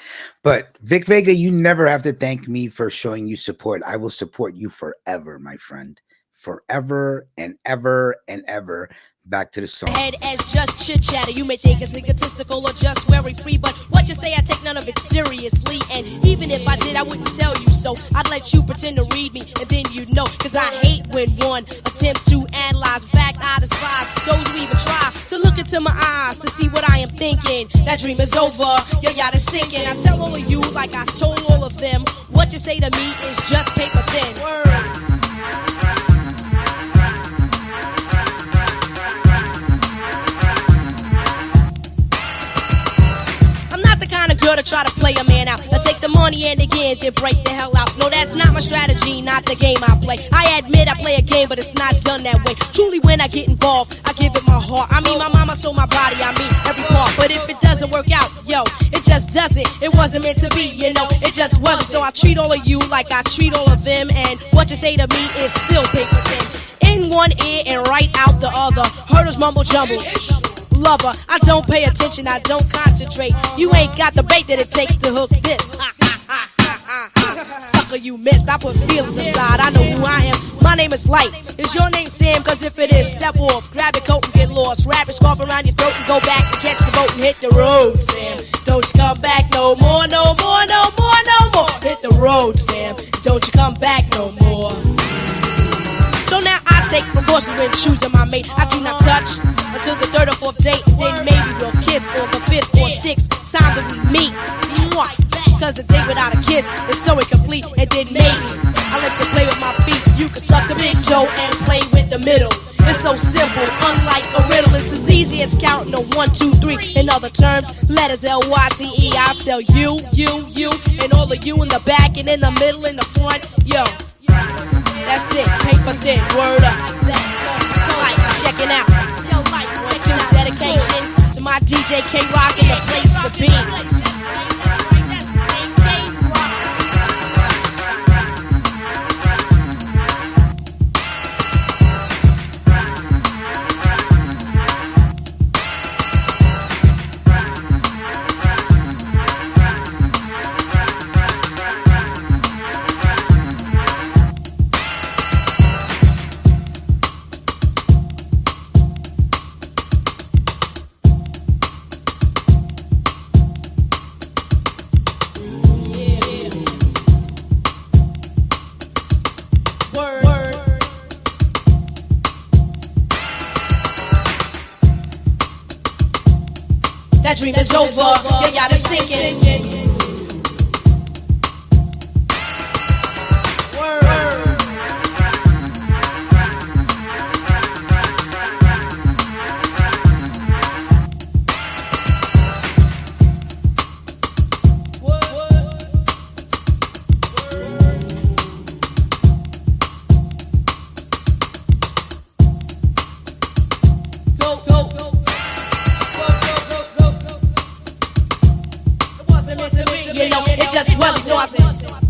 But Vic Vega, you never have to thank me for showing you support. I will support you forever, my friend. Forever and ever and ever. Back to the song. Head as just chit chatter. You may think it's egotistical or just very free, but what you say, I take none of it seriously. And even if I did, I wouldn't tell you so. I'd let you pretend to read me, and then you'd know. Cause I hate when one attempts to analyze. In fact, I despise those who even try to look into my eyes to see what I am thinking. That dream is over, your yacht is sinking. I tell all of you, like I told all of them, what you say to me is just paper thin. Word. Kind of girl to try to play a man out. I take the money and again then break the hell out. No, that's not my strategy, not the game I play. I admit I play a game, but it's not done that way. Truly, when I get involved, I give it my heart. I mean, my mama sold my body, I mean every part. But if it doesn't work out, yo, it just doesn't. It wasn't meant to be, you know, it just wasn't. So I treat all of you like I treat all of them, and what you say to me is still paper thin. In one ear and right out the other. Herders mumble jumble. Lover, I don't pay attention, I don't concentrate. You ain't got the bait that it takes to hook this. Sucker, you missed. I put feelings inside. I know who I am. My name is Light. Is your name Sam? Cause if it is, step off. Grab your coat and get lost. Wrap your scarf around your throat and go back and catch the boat and hit the road, Sam. Don't you come back no more, no more, no more, no more. Hit the road, Sam. Don't you come back no more. So now I take precautions when choosing my mate. I do not touch until the third or fourth date. Then maybe we'll kiss on the fifth or sixth time that we meet. What? Cause a date without a kiss is so incomplete. And then maybe I'll let you play with my feet. You can suck the big toe and play with the middle. It's so simple, unlike a riddle. It's as easy as counting to 1, 2, 3. In other terms, letters L-Y-T-E. I'll tell you, and all of you in the back and in the middle, in the front. Yo. That's it, paper thin, word up. So like, checking out. To the dedication to my DJ K-Rock and the place to be. That dream is over, your yacht is sinking. Just wasn't so I said